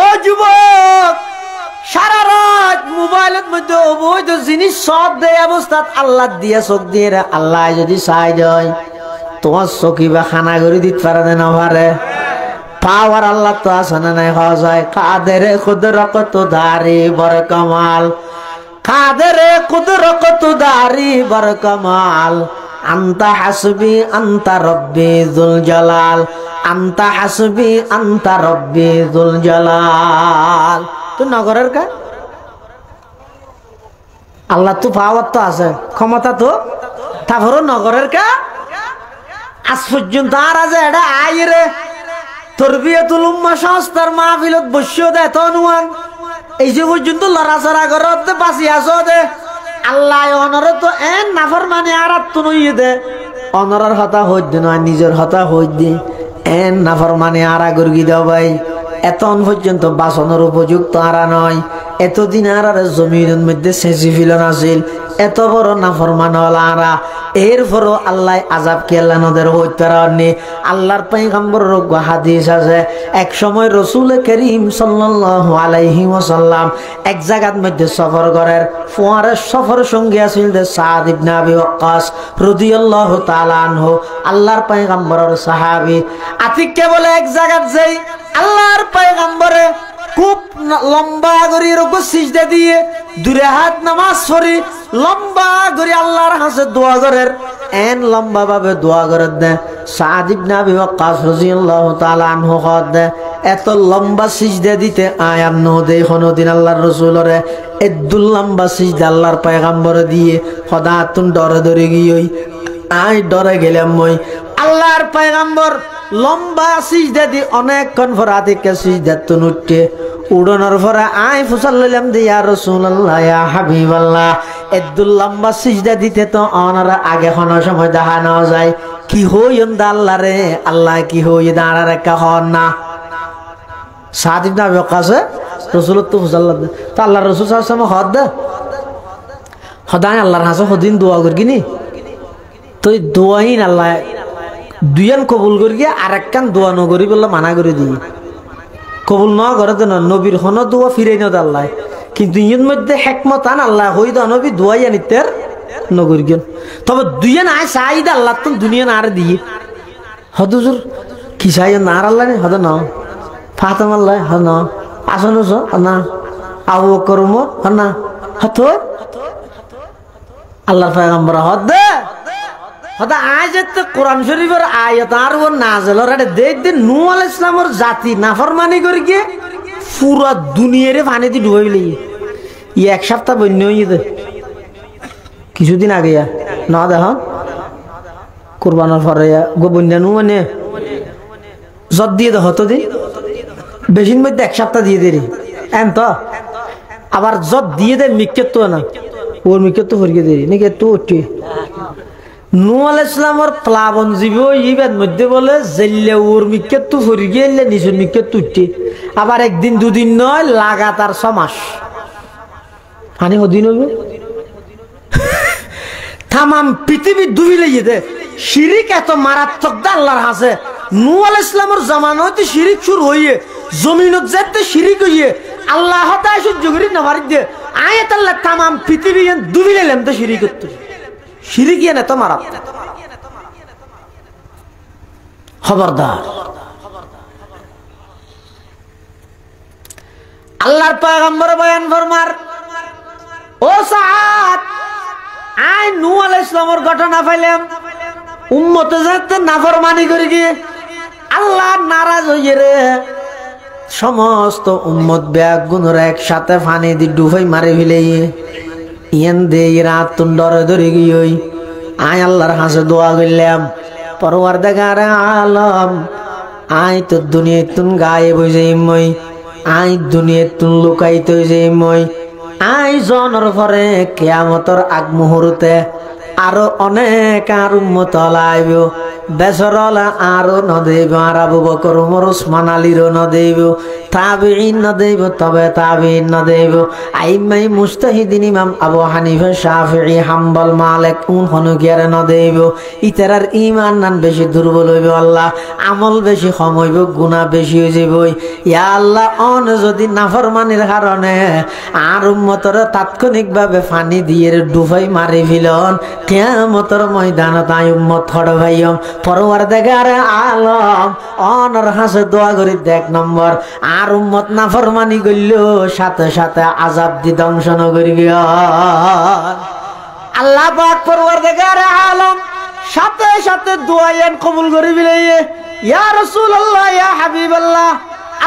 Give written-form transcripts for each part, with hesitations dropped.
ও যুবক, সারা রাত মোবাইলের মধ্যে অবৈধ জিনিস সব দেয় অবস্থাত আল্লাহ দিয়া চোখ দিয়ে আল্লাহ যদি চাই দেয় তোমার চকি বা খানা করে দিতে পারে না পারে? পাওয়ার আল্লাহ তো আছে না নাই? হওয়া যায় কাদের কুদরত দারি বর কামাল, কাদের কুদরত দারি বর কামাল, আন্তা হাসবি আন্তা রব্বি যুল জালাল, আন্তা হাসবি আন্তা রব্বি যুল জালাল। তো নগরের কা আল্লাহ তো পাওয়ার তো আছে, ক্ষমতা তো, তারপরও নগরের কা আজ পর্যন্ত আর আছে এটা আইরে তরবিয়াতুল উম্মাহ সংস্থার মাহফিলত বসিও দে তো অনুমান এই যে পর্যন্ত লড়াচড়া করতে বাঁচি আসো দে আল্লাহ অনর তো এন নাফরমানি আর তো নইয়ে দে অনরের হতা হইতে নয় নিজের হতা হইতে এন নাফরমানি আর গর্গি দাও ভাই। এতন পর্যন্ত বাসনের উপযুক্ত আরা নয়, এতদিন আর জমিনের মধ্যে সেচি ফিলন আছিল, এত বড় নাফরমান হলা আরা। এরপরও আল্লাহ আজাব কি আল্লাহ নদের হইতে পারেননি। আল্লাহর পয়গম্বরের হাদিস আছে, এক সময় রাসূল করিম সাল্লাল্লাহু আলাইহি ওয়াসাল্লাম এক জায়গার মধ্যে সফর করেন। ফুয়ারের সফর সঙ্গে আছিল যে সাদ ইবনে আবি ওয়াক্কাস রাদিয়াল্লাহু তাআলা আনহু, আল্লাহর পয়গম্বরের সাহাবী। আতিককে বলে এক জায়গার যাই আল্লাহর পয়গম্বরে খুব লম্বা করে রুকু সিজদা দিয়ে দূরে হাত নামাজ পড়ি লম্বা করে আল্লাহর কাছে দোয়া করেন, এন লম্বা ভাবে দোয়া করে দেয়। সাদ ইবনে আবি ওয়াক্কাস রাদিয়াল্লাহু তাআলা আনহু কয় এত লম্বা সিজদা দিতে আয়াম নদে কোনদিন আল্লাহর রাসূলরে এদুল লম্বা সিজদা আল্লাহর পয়গম্বরে দিয়ে খোদা তুন ডরে ডরে গিয়ে আই ডরে গেলাম মই। আল্লাহর পয়গম্বর লম্বা সিজদা দি অনেকক্ষণ পর আতিককে সিজদা তুন উঠে উড়ানোর পরে আই ফুসাল লইলাম যে ইয়া রাসূলুল্লাহ ইয়া হাবিবাল্লাহ এদুল লম্বা সিজদা দিতে তো অনারা আগে কোনো সময় দেখা না যায়, কি হইন দা আল্লাহ রে আল্লাহ কি হই দাঁড়া রেখা হন না। সাদ ইবনে আবি ওয়াক্কাস রাসূল তো ফুসাল তো আল্লাহ রাসূল সাল্লাল্লাহু আলাইহি ওয়াসাল্লাম হদ খোদাই আল্লাহর হাসে হদিন দোয়া করগিনি তো দোয়াইন আল্লাহ দুইয়ান কবুল করি গিয়ে আর একখান দোয়া নগরি বললে মানা করে দিই কবুল ন করে তো নবীর হন দোয়া ফিরে ন আল্লাহ, কিন্তু ইয়ের মধ্যে হেকমত আন আল্লাহ হই দা নবী দোয়াই আনিতের নগরি গেল। তবে দুইয়ান আয় চাই দা আল্লাহ তো দুনিয়া না আর দিয়ে হদুজুর কি চাই না আর আল্লাহ হদ ন ফাতেমা আল্লাহ হ ন আসন না আবু বকর উমর হ না হতো আল্লাহর পয়গম্বর হদ দে হদা আজ তো কোরআন শরীফের আয়াত আর ও নাযিল রে দেখ দে নূহ আলাইহিস সালামের জাতি নাফরমানি করি গিয়ে পুরা দুনিয়ারে পানিতে ডুবাইলি ই এক সপ্তাহ বন্যা হয়ে দে কিছুদিন আগে না দেখ কুরবানের পরে গো বন্যা নু মানে জত দিয়ে দে হতো দিন বেশির মধ্যে এক সপ্তাহ দিয়ে দে রে এন তো আবার জত দিয়ে দে মিকেত তো না ওর মিকেত তো ফরিয়ে দে নাকি তো উঠে নূহ আলাইহিস সালামের প্লাবন জীব ইবাদ মধ্যে বলে জেল্লে ওর মিকেত তো ফরিয়ে গেলে নিজের মিকেত তো উঠে আবার একদিন দুদিন নয় লাগাতার 6 মাস পানি হদিন হইব তামাম পৃথিবী ডুবিলে দে। শিরিক এত মারাত্মক দা আল্লাহর হাসে নূহ আলাইহিস সালামের জামানা হইতে শিরিক শুরু হইয়ে জমিনত যেতে শিরিক হইয়ে আল্লাহ তাআলা সহ্য করি না পারি দে আয়াত আল্লাহ তামাম পৃথিবী ডুবিলে লেম তো শিরিক করতে শিরিক ইয়ে না তো মারাত্মক খবরদার। আল্লাহর পয়গম্বর বয়ান ফরমার ও সাদ আই নূহ আলাইহিস সালামের ঘটনা পাইলাম উম্মতে যাতে নাফরমানি করে গিয়ে আল্লাহ নারাজ হইয়ে রে সমস্ত উম্মত ব্যাগ গুণর একসাথে পানি দি ডুবাই মারে ফেলে ইয়েন দে রাত তুন ডরে ধরে গিয়ে আয় আল্লাহর হাসে দোয়া করলাম পরওয়ারদিগার আলম আয় তো দুনিয়া তুন গায়ে বসে মই আই দুনিয়া তুন লুকাইতে যে মই আই জনের পরে কিয়ামতের আগ মুহূর্তে আরো অনেক আর উম্মত লাইব বেসরলা আরো ন দেব আর আবু বকর ওমর ওসমান আলীরও ন দেব তাবিঈন ন দেব তবে তাবিঈন ন দেব আইম্মাই মুস্তাহিদিন ইমাম আবু হানিফা শাফিঈ হাম্বল মালিক উন হনুকিয়ারে ন দেব ইতারার ঈমান নান বেশি দুর্বল হইব আল্লাহ আমল বেশি কম হইব গুনাহ বেশি হয়ে যাইব ইয়া আল্লাহ অন যদি নাফরমানির কারণে আর উম্মতর তাৎক্ষণিকভাবে পানি দিয়ে ডুবাই মারি ফিলন কিয়ামতের ময়দানত আই উম্মত খড় ভাইম পরওয়ারদিগারে আলম অনর হাসে দোয়া করি দেখ নম্বর আর উম্মত নাফরমানি করল সাথে সাথে আযাব দি ধ্বংস ন করিবি আল্লাহ পাক পরওয়ারদিগারে আলম সাথে সাথে দোয়ায়েন কবুল করিবি ইয়া রাসূলুল্লাহ ইয়া হাবিবাল্লাহ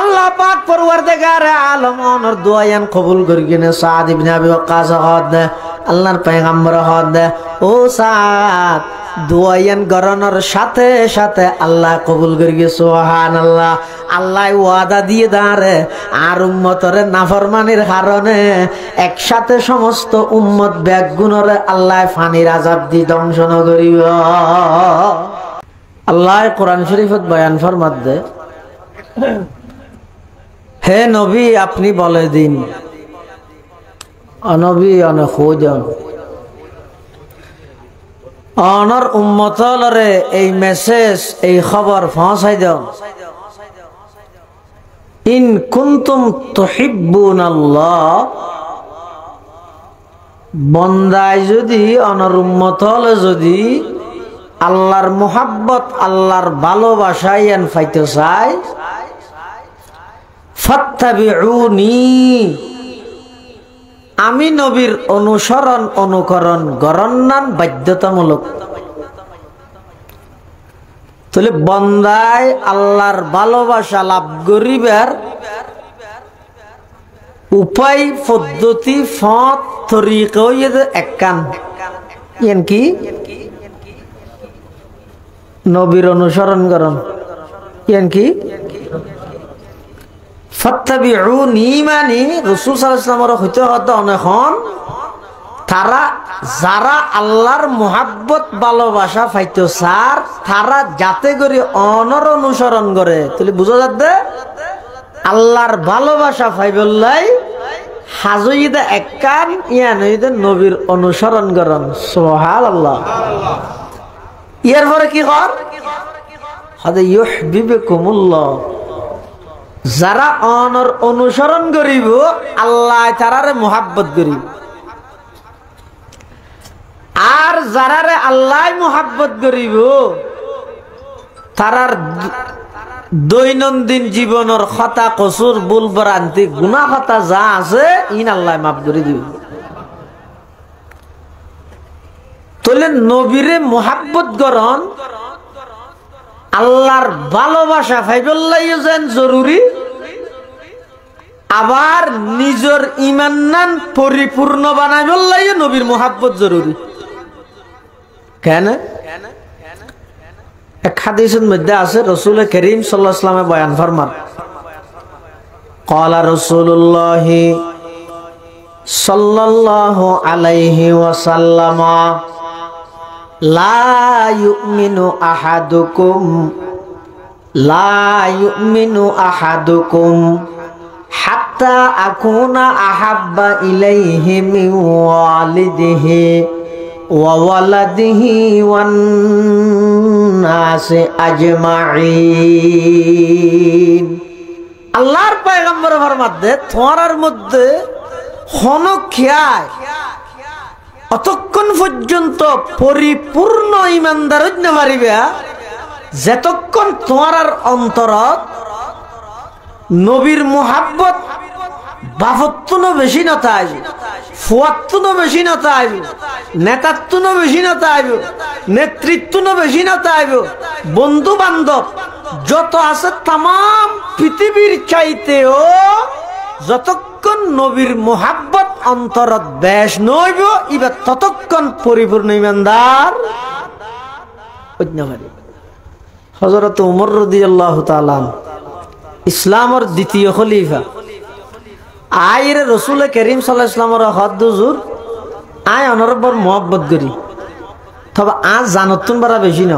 আল্লাহ পাক পরওয়ারদিগারে আলম ওনার দোয়ায়ান কবুল করিনে সাদ ইবনে আবি ওয়াক্কাস হদ আল্লাহর পয়গম্বর হদ ও সাদ দোয়ায়ান গরনের সাথে সাথে আল্লাহ কবুল করিগে সুবহানাল্লাহ আল্লাহ ওয়াদা দিয়ে দাঁড়ে আর উম্মতরে নাফরমানির কারণে একসাথে সমস্ত উম্মত ব্যাগুণরে আল্লাহ ফানির আযাব দি ধ্বংস ন করিব আল্লাহ কোরআন শরীফত বয়ান ফরমাতে হে নবী আপনি বলে দিন অনবী অনে খোঁজন অনর উম্মতলরে এই মেসেজ এই খবর পৌঁছাই দাও ইন কুনতুম তুহিব্বুনাল্লাহ বন্দায় যদি অনর উম্মতলে যদি আল্লাহর মুহাব্বত আল্লাহর ভালোবাসা ইয়ান পাইতে চায় ফাত্তাবিউনি আমি নবীর অনুসরণ অনুকরণ গরন্নান বাধ্যতামূলক তাহলে বন্দায় আল্লাহর ভালোবাসা লাভ করিবার উপায় পদ্ধতি পথ তরিকা একখান ইয়ান কি নবীর অনুসরণ করন ইয়ান কি ফাত্তাবিউনি মানে রাসূল সাল্লাল্লাহু আলাইহি ওয়াসাল্লামের হইতে হতে অনেকক্ষণ তারা যারা আল্লাহর মুহাব্বত ভালোবাসা পাইতো স্যার তারা যাতে করে অনর অনুসরণ করে তাহলে বুঝা যাচ্ছে আল্লাহর ভালোবাসা পাইবল্লাই হাজইদা একখান ইয়ান হইতে নবীর অনুসরণ করন সুবহানাল্লাহ এর পরে কি কর হাদা ইউহিব্বুকুমুল্লাহ যারা অনর অনুসরণ করিব আল্লাহ তারারে মুহাব্বত করিব আর যারারে আল্লাহ মুহাব্বত করিব তারার দৈনন্দিন জীবনের খতা কসুর ভুল ভ্রান্তি গুনাহ খতা যা আছে ইন আল্লাহ মাফ করে দিব তাহলে নবীরে মুহাব্বত করন আল্লাহর ভালোবাসা পাইবল্লাইও যেন জরুরি আবার নিজের ঈমান নান পরিপূর্ণ বানাইবল্লাইও নবীর মুহাব্বত জরুরি কেন এক হাদিসের মধ্যে আছে রাসূল করিম সাল্লাল্লাহু আলাইহি ওয়াসাল্লাম বয়ান ফরমান ক্বালা রাসূলুল্লাহ সাল্লাল্লাহু আলাইহি ওয়াসাল্লাম লা ইউমিনু আহাদুকুম হাত্তা আকুনা আহাব্বা ইলাইহি মিন ওয়ালিদিহি ওয়া ওয়ালাদিহি ওয়ান নাসি আজমাইন আল্লাহর পয়গম্বর ফরমাতে তোমার মধ্যে হনখিয়ায় অতক্ষণ পর্যন্ত পরিপূর্ণ ইমানদার হইতে পারিবে যতক্ষণ তোমার অন্তরত নবীর মুহাব্বত বাফত্তুনো বেশি না তাই ফুয়াত্তুনো বেশি না তাই নেতাত্তুনো বেশি না তাই নেতৃত্বনো বেশি না তাই বন্ধু বান্ধব যত আছে তাম পৃথিবীর চাইতেও যতক্ষণ নবীর মুহাব্বত অন্তরত বেশ নইব এবার ততক্ষণ পরিপূর্ণ ইমানদার হইতে পারে হযরত ওমর রাদিয়াল্লাহু তাআলা ইসলামের দ্বিতীয় খলিফা আইরে রাসূল করিম সাল্লাল্লাহু আলাইহি ওয়াসাল্লামের হদ হুজুর আয় অনরবর মোহাব্বত করি তবে আজ জানতুন বারা বেশি না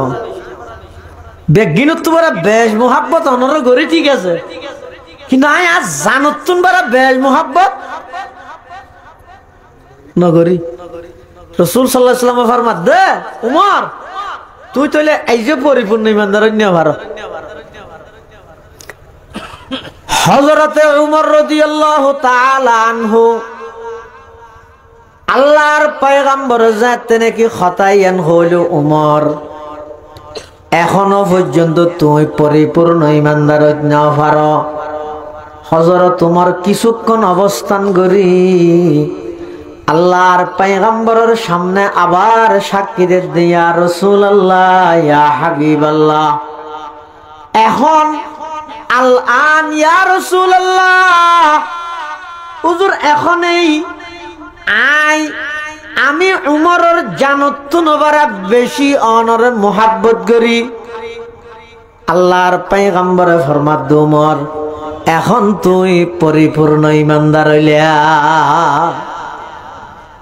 বেগিনত তো বড় বেশ মোহাব্বত অনর গরি ঠিক আছে, কিন্তু আয় আজ জানত তুন বড় বেশ মোহাব্বত নগরী। রাসূল সাল্লাল্লাহু আলাইহি ওয়াসাল্লাম ফরমাত দে উমর তুই তইলে এই যে পরিপূর্ণ ইমানদার নিয়া ভারত। হযরতে উমর রাদিয়াল্লাহু তাআলা আনহু আল্লাহর পয়গম্বর জাতে নাকি খতায়ান হলো উমর এখনো পর্যন্ত তুই পরিপূর্ণ ইমানদার না পারো। হযরত উমর কিছুক্ষণ অবস্থান করি আল্লাহর পয়গম্বরের সামনে আবার সাক্ষী দিয়া রাসূলুল্লাহ ইয়া হাবিবাল্লাহ এখন আল আন ইয়া রাসূলুল্লাহ হুজুর এখনই আমি উমরের জানত নবারা বেশি অনরে মোহাব্বত করি। আল্লাহর পয়গম্বরে ফরমাত উমর এখন তুই পরিপূর্ণ ইমানদার হইলা,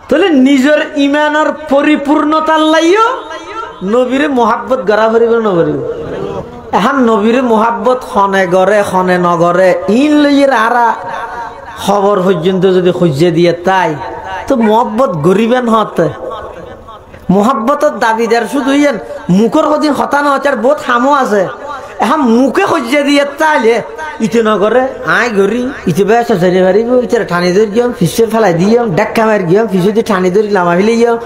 তাহলে নিজের ইমানের পরিপূর্ণতা লাইও নবীরে মোহাব্বত গড়া করিব নগরিব। এখন নবীরে মোহাব্বত খনে গড়ে খনে নগরে ইন লইয়ের আরা খবর পর্যন্ত যদি খুঁজে দিয়ে তাই তো মোহাব্বত গরিবেন হতে মোহাব্বতের দাবিদার শুধু ইয়েন মুখের কদিন হতানো হচ্ছে আর বহুত হামো আছে। এখন মুখে খুঁজে দিয়ে তাইলে ইতে নগরে আয় গরি ইতে বেশ চারি পারিব ইতে ঠানি ধরে গিয়াম ফিসে ফেলাই দিয়াম ডেক্কা মারি গিয়াম ফিসে দিয়ে ঠানি ধরি লামা ফেলে গিয়াম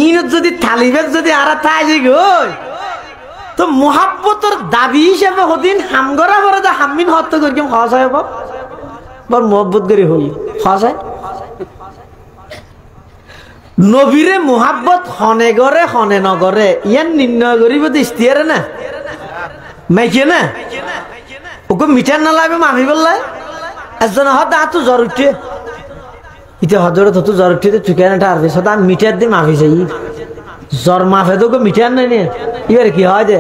ইনত যদি থালিবেক যদি আর তাই যে গই তো মোহাব্বতের দাবি হিসেবে কদিন হামগরা করে যে হামিন হত্য করি গিয়াম খাওয়া যায় বল মোহাব্বত করি হই খাওয়া যায়। নবীরে মোহাব্বত হনে গড়ে হনে নগরে ইয়ান নির্ণয় করিব ইস্তিয়ারে না মাইকে না ওকে মিঠার না লাগবে মাফি বললাই একজন হয়তো আর তো জ্বর উঠে ইতে হজরে তো জ্বর উঠে ঠিকানাটা আর সদা মিঠার দিয়ে মাফি চাই জ্বর মাফে তো মিঠার নাই নে এবার কি হয় যে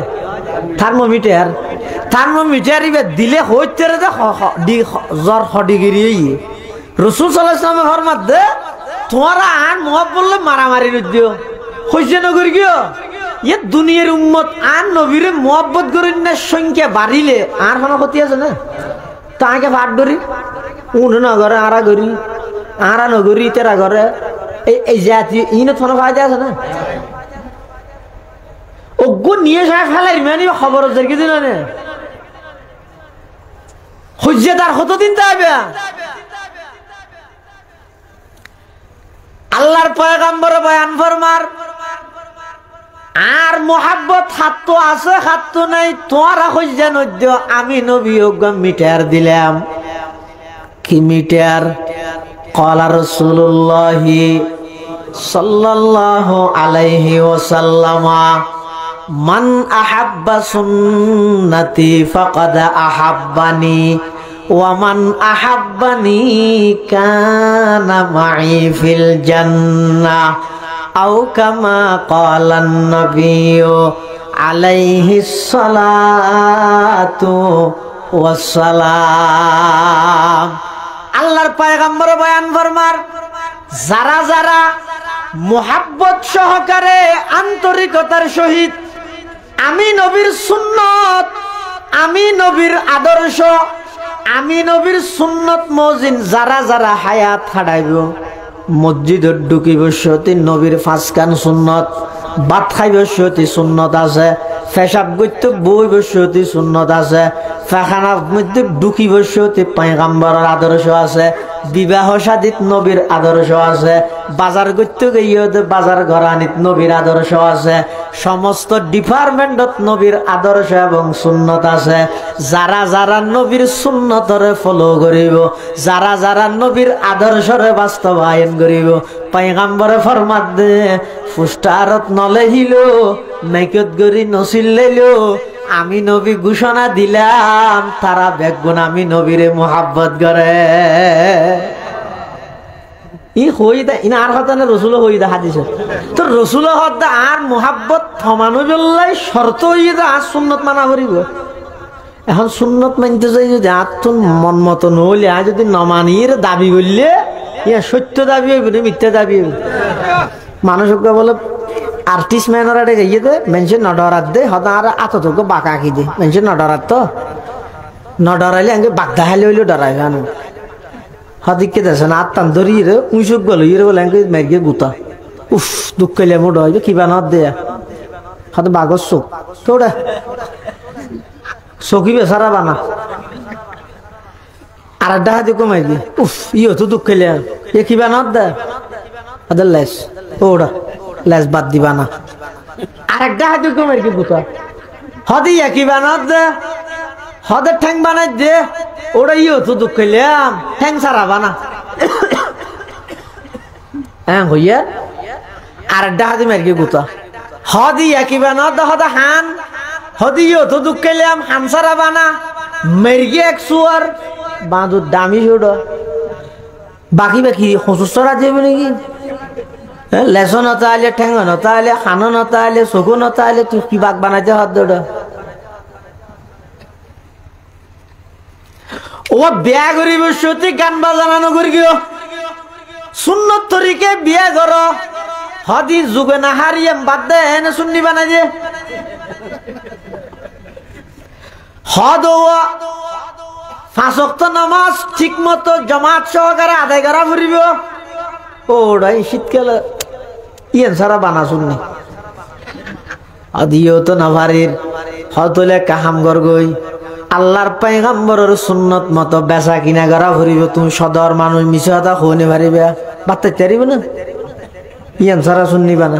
থার্মোমিটার এবার দিলে হইতে জ্বর হডিগিরি রাসূল সাল্লাল্লাহু আলাইহি ওয়াসাল্লাম ফরমাত দে তোমারা আন মোহাব বললে মারামারি দিও হইছে নগর গিয়ে ইয়ে দুনিয়ার উম্মত আন নবীরে মোহাব্বত করেন না সংখ্যা বাড়িলে আর কোনো ক্ষতি আছে না তাকে ভাট ধরি উন নগরে আরা গরি আরা নগরি তেরা ঘরে এই জাতি ইন কোনো ফায়দা আছে না ওগো নিয়ে যায় ফেলাই মানে খবর জেগে দিল না হইছে তার কতদিন যাবে আল্লাহর পয়গম্বর বয়ান ফরমার আর মোহাব্বত হাত আছে হাত নাই তোরা হইছে নদ্য আমি নবী মিটার দিলাম কি মিটার ক্বালা রাসূলুল্লাহ সাল্লাল্লাহু আলাইহি ওয়াসাল্লাম মান আহাব্বা সুন্নতি ফাকাদ আহাব্বানি ওয়ামান আহাব্বানি কানা মাই ফিল জান্নাহ আও কামা ক্বালান নবিয়্যু আলাইহিস সালাতু ওয়াস সালাম। আল্লাহর পয়গম্বর বয়ান ফরমার যারা যারা মুহাব্বত সহকারে আন্তরিকতার সহিত আমি নবীর সুন্নত আমি নবীর আদর্শ আমি নবীর সুন্নত মজিন যারা যারা হায়াত হারাইব মসজিদত ঢুকিব সতি নবীর ফাঁসকান সুন্নত ভাত খাইব সতি সুন্নত আছে পেশাব করতে বইব সতি সুন্নত আছে পেখানার মধ্যে ঢুকিব সতি পয়গম্বরের আদর্শ আছে বিবাহ শাদীত নবীর আদর্শ আছে বাজার করতে গিয়ে বাজার ঘরানিত নবীর আদর্শ আছে সমস্ত ডিপার্টমেন্টত নবীর আদর্শ এবং সুন্নত আছে। যারা যারা নবীর সুন্নতরে ফলো করিব যারা যারা নবীর আদর্শরে বাস্তবায়ন করিব পয়গম্বরে ফরমাত দে ফুস্টারত নলেহিল নাইকত গরি নচিল্লাইল আমি নবী ঘোষণা দিলাম তারা বেগুন আমি নবীরে মোহাব্বত করে ই হই দা ইনা আর কথা না রসুল হই দা হাদিস তো রসুল হদা আর মোহাব্বত থমানো বললাই শর্ত হই দা আর সুন্নত মানা করিব। এখন সুন্নত মানতে যাই যদি আর তোর মন মতো নহলে আর যদি নমানির দাবি করলে ইয়া সত্য দাবি হইব না মিথ্যা দাবি হইব। মানুষকে বলে আর্টিস্ট ম্যানরা গিয়ে দে মেনশন নডরাত দে হদা আর আততকে বাঁকা আঁকি দে মেনশন নডরাত তো নডরাইলে আগে বাগদা হাইলে হইলে ডরাই জানো হদিকে দেশে না আত্মান ধরিয়ে রে উঁচুক গেল ইয়ে বলে আগে মেরিয়ে গুতা উফ দুঃখ কইলে মোট হয় কিবা নদ দেয়া হয়তো বাগর চোখ তোরা চকি বেচারা বানা আর একটা হাতে কমাই দি উফ ইয়ে তো দুঃখ কইলে এ কিবা নদ দে ওদের লেস ওরা লেস বাদ দিবা না আর একটা হাতে কমাই কি গুতা হদি কিবা নদ দে হদের ঠ্যাং বানাই দে ওরা ইয়ে তো দুঃখ কইলে ঠ্যাং সারা বানা হ্যাঁ হইয়া আর একটা হাতে মারকে গুতা হদি কিবা নদ হদা হান হদি ইয়ে তো দুঃখ কইলে হামসারা বানা মেরগে এক সুয়ার বাঁধুর দামি ছোট বাকি বাকি হসুসরা যাবে নাকি লেসো নতাইলে ঠেঙ্গ নতাইলে খানো নতাইলে চকু নতাইলে তুই কি বাঘ বানাইতে হাত দৌড়া ও বিয়া করিব সত্যি গান বাজানো করি গিয়ে সুন্নত তরিকে বিয়া কর হদি যুগে না হারিয়ে বাদ দে এনে শুননি বানাই যে হদ পাঁচ ওয়াক্ত নামাজ ঠিক মতো জামাত সহকারে আদায় করা ফুরিব ওরাই শীতকালে ইয়েন সারা বানা শুননি আদিও তো নাভারির হতলে কাহাম গরগই আল্লাহর পয়গম্বরের সুন্নত মতো বেচা কিনা করা ফুরিব তুমি সদর মানুষ মিছা কথা হইনে পারিবে বাত্তা চারিব না ইয়েন সারা শুননি বানা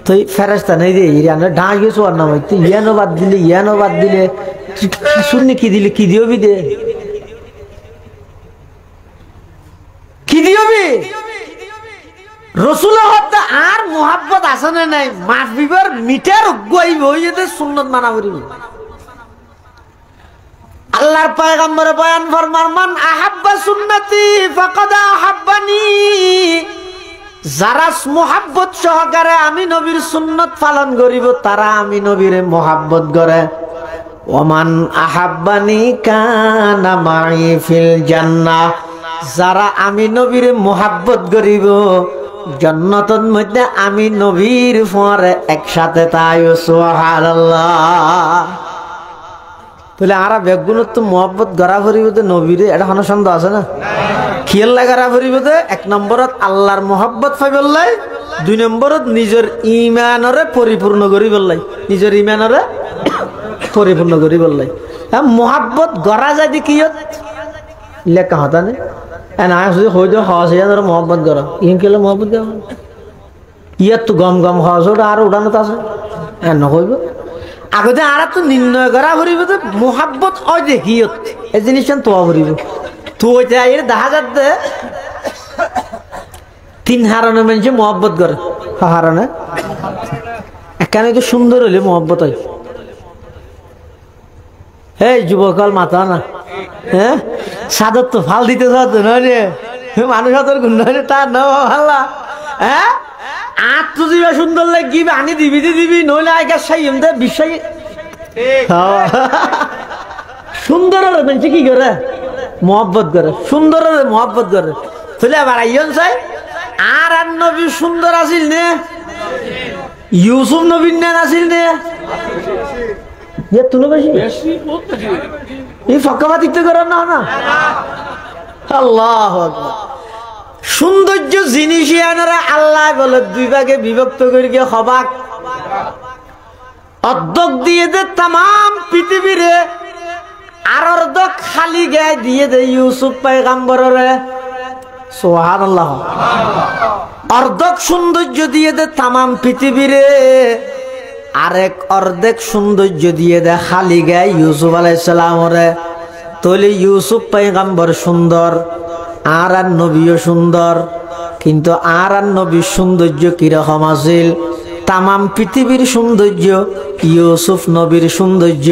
তুই ফেরেস্তা নেই দে ইরানে ঢা গেছো আর নাম তুই ইয়ানো বাদ দিলে শুননি কি দিলে কি দিও দে কি দিবি রসুল হত্যা আর মোহাব্বত আছে না নাই মাছ বিবার মিটার গাইব হইতে সুন্নত মানা করিব আল্লাহর পয়গম্বর বয়ান ফরমান মান আহাব্বা সুন্নতি ফাকাদ আহাব্বানি যারা মোহাব্বত সহকারে আমি নবীর সুন্নত পালন করিব তারা আমি নবীরে মোহাব্বত করে ওমান আহাব্বানি কানা মাই ফিল জান্নাহ যারা আমি নবীর মোহাব্বত করিব জান্নাতের মধ্যে আমি নবীর পরে একসাথে তাই সুবহানাল্লাহ তাহলে আর বেগুন তো মোহাব্বত গড়া ভরিব তো নবীরে এটা কোনো সন্দেহ আছে না খেয়াল লাগারা ভরিব তো এক নম্বরত আল্লাহর মোহাব্বত পাইবলাই দুই নম্বরত নিজের ইমানরে পরিপূর্ণ করি বললাই নিজের ইমানরে পরিপূর্ণ করি বললাই মোহাব্বত গড়া যায় দেখি লেখা হতা নে না হয়ে যাও হস ধরো মোহাম্মত করো ইন কেলে মোহাম্মত করা ইয়ার তো গম গম হস ওটা আর উড়ানো আছে হ্যাঁ নকইব আগতে আর তো নির্ণয় করা ভরিব তো মোহাব্বত হয় দেখি এই জিনিসটা তোয়া ভরিব তো এর দেখা যাচ্ছে তিন হারানো মানুষে মোহাব্বত করে হারানে এখানে তো সুন্দর হলে মোহাব্বত হয় এই যুবকাল মাথা না হ্যাঁ সাদর তো ফাল দিতে চাচ্ছে নয় রে মানুষ হাতর গুণ তার নাম ভাল্লা হ্যাঁ আর তো দিবা সুন্দর লাগবে আনি দিবি নইলে আগের সাই এমনি বিশ্বাস সুন্দর মানুষ কি করে মোহাব্বত করে সুন্দর মোহাব্বত করে তাহলে আবার আইন চাই আর নবী সুন্দর আছিল নে ইউসুফ নবীন না আছিল নে সৌন্দর্য জিনিস আল্লাহ বলে দুই ভাগে বিভক্ত করি হবাক অর্ধক দিয়ে দে তাম পৃথিবীরে আর অর্ধক খালি গায়ে দিয়ে দে ইউসুফ পয়গম্বরে সুবহানাল্লাহ অর্ধক সৌন্দর্য দিয়ে দে তাম পৃথিবীরে আরেক অর্ধেক সৌন্দর্য দিয়ে দে খালি গায়ে ইউসুফ আলাইহিস সালামরে তলে ইউসুফ পয়গম্বর সুন্দর আর নবীও সুন্দর কিন্তু আর নবীর সৌন্দর্য কিরকম আছিল তামাম পৃথিবীর সৌন্দর্য ইউসুফ নবীর সৌন্দর্য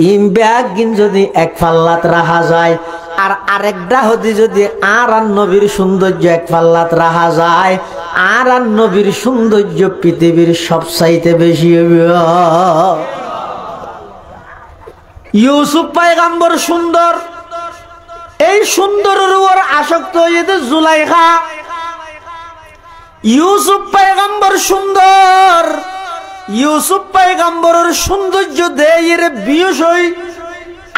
ইম ব্যাগিন যদি এক পাল্লাত রাখা যায় আর আরেকটা হতে যদি আর নবীর সৌন্দর্য এক পাল্লাত রাখা যায় আর নবীর সৌন্দর্য পৃথিবীর সবচাইতে বেশি হবে ইউসুফ পয়গম্বর সুন্দর এই সুন্দরের উপর আসক্ত হয়েছে জুলাইখা ইউসুফ পয়গম্বর সুন্দর, ইউসুফ পয়গম্বরের সৌন্দর্য দেয়ের বিয়সই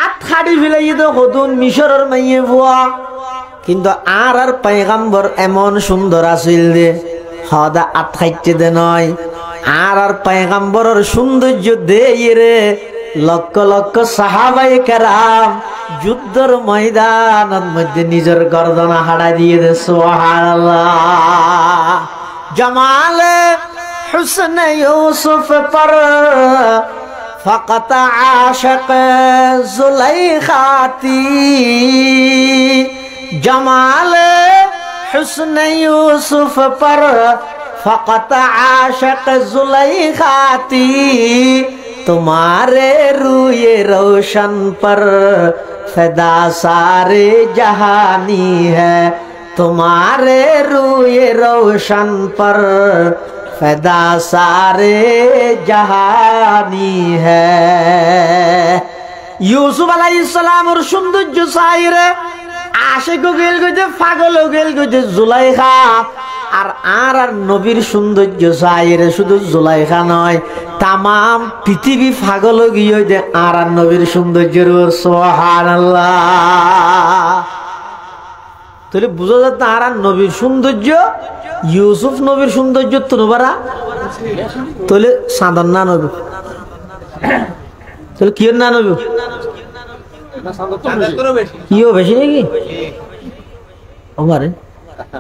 আটখাড়ি ফেলাই দে হদুন মিশরের মাইয়ে ভুয়া। কিন্তু আর পয়গম্বর এমন সুন্দর আছিল দে হদা আটখাইতে দে নয়। আর পয়গম্বরের সৌন্দর্য দেয়েরে লক্ষ লক্ষ সাহাবায়ে কেরাম যুদ্ধের ময়দানের মধ্যে নিজের গর্দনা হাড়া দিয়ে দে। সুবহানাল্লাহ। জামালে হুসন ইউসুফ পর ফকত আশক জুলাইখাতি, জামালে হুসন ইউসুফ পর ফকত আশক জুলাইখাতি, तुम्हारे रूए रोशन पर फिदा सारे जहानी है, तुम्हारे रूए रोशन पर फिदा सारे जहानी है। यूसुफ अलैहिस सलाम और सौंदर्য সাইরে আশিক গেল গজে পাগল গেল গজে জুলাইখা। আর নবীর সৌন্দর্য সাইরে শুধু জুলাইখা নয়, তামাম পৃথিবী পাগল গিয়ে যে আর নবীর সৌন্দর্যের। সুবহানাল্লাহ। তাহলে বুঝা যাচ্ছে আর নবীর সৌন্দর্য ইউসুফ নবীর সৌন্দর্য তুনবারা। তাহলে সাধারণ না নবী, তাহলে কি না নবী কিও বেশি নাকি ওমারে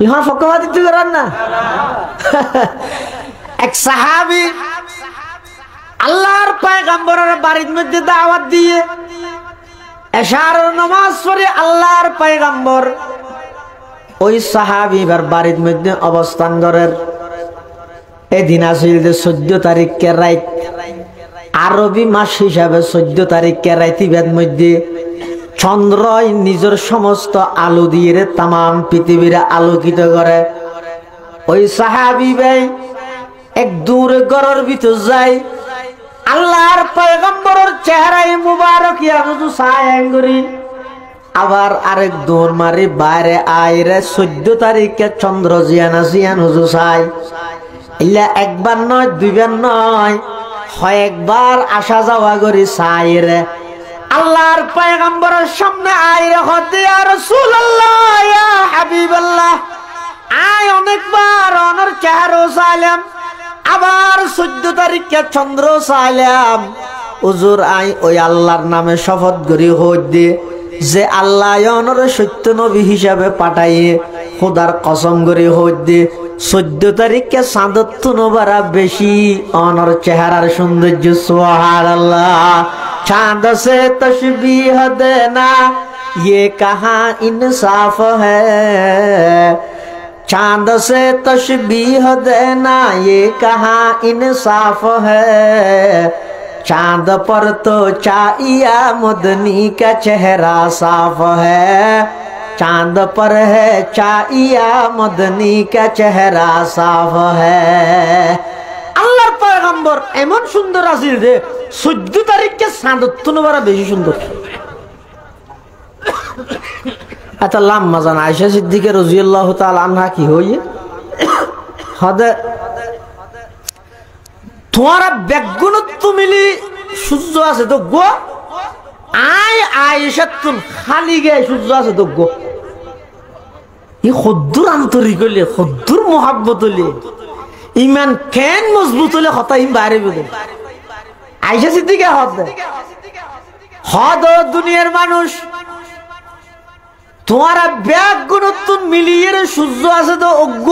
ইহার ফকবাদি তুই করার না। এক সাহাবী আল্লাহর পয়গম্বরের বাড়ির মধ্যে দাওয়াত দিয়ে এশার নামাজ পড়ে আল্লাহর পয়গম্বর ওই সাহাবীর বাড়ির মধ্যে অবস্থান করেন। এদিন আসিল 14 তারিখের রাত, আরবি মাস হিসাবে 14 তারিখের রাতিবের মধ্যে চন্দ্র নিজের সমস্ত আলো দিয়ে তামাম পৃথিবীর আলোকিত করে। ওই সাহাবী ভাই এক দূরে ঘরের ভিতর যায়, আল্লাহর পয়গম্বরের চেহারায় মুবারক ইয়াজু সায়াঙ্গুরি। আবার আরেক দৌড় মারি বাইরে আইরে 14 তারিখে চন্দ্র জিয়ানা জিয়ান হুজু চাই। ইল্লা একবার নয় দুইবার নয়, কয়েকবার আসা যাওয়া করি চাইরে আল্লাহর পয়গম্বরের সামনে আইরে হতে ইয়া রাসূলুল্লাহ ইয়া হাবিবাল্লাহ। আয় অনেকবার ওনার চেহারা চাইলাম, আবার 14 তারিখে চন্দ্র চাইলাম। হুজুর আই ওই আল্লাহর নামে শপথ করি হইতে যে আল্লাহ ওনার সত্য নবী হিসাবে পাঠাইয়ে খোদার কসম করে হইতে 14 তারিখে চাঁদত নবারা বেশি ওনার চেহারার সৌন্দর্য। সুবহানাল্লাহ। चांद से तशबीह देना ये कहाँ इंसाफ है, चांद से तशबीह देना ये कहाँ इंसाफ है, चांद पर तो चाहिया मदनी का चेहरा साफ है, चांद पर है चाहिया मदनी का चेहरा साफ है। আল্লাহর পয়গম্বর এমন সুন্দর আছিল যে 14 তারিখে চাঁদত নবারা বেশি সুন্দর। আচ্ছা লাম্মা জান আয়েশা সিদ্দিকা রাদিয়াল্লাহু তাআলা আনহা কি হইয়ে হদে তোমার বেগুনত মিলি সূর্য আছে তো গো, আয় আয়েশা তুন খালি গে সূর্য আছে তো গো। ই খদ্দুর আন্তরিক হইলে খদ্দুর মোহাব্বত হইলে ইমান কেন মজবুত হলে হতাই বাইরে বেদে আয়েশা সিদ্দিকা হদ দুনিয়ার মানুষ তোমার ব্যাগ গুণতুন মিলিয়ে সূর্য আছে তো অজ্ঞ,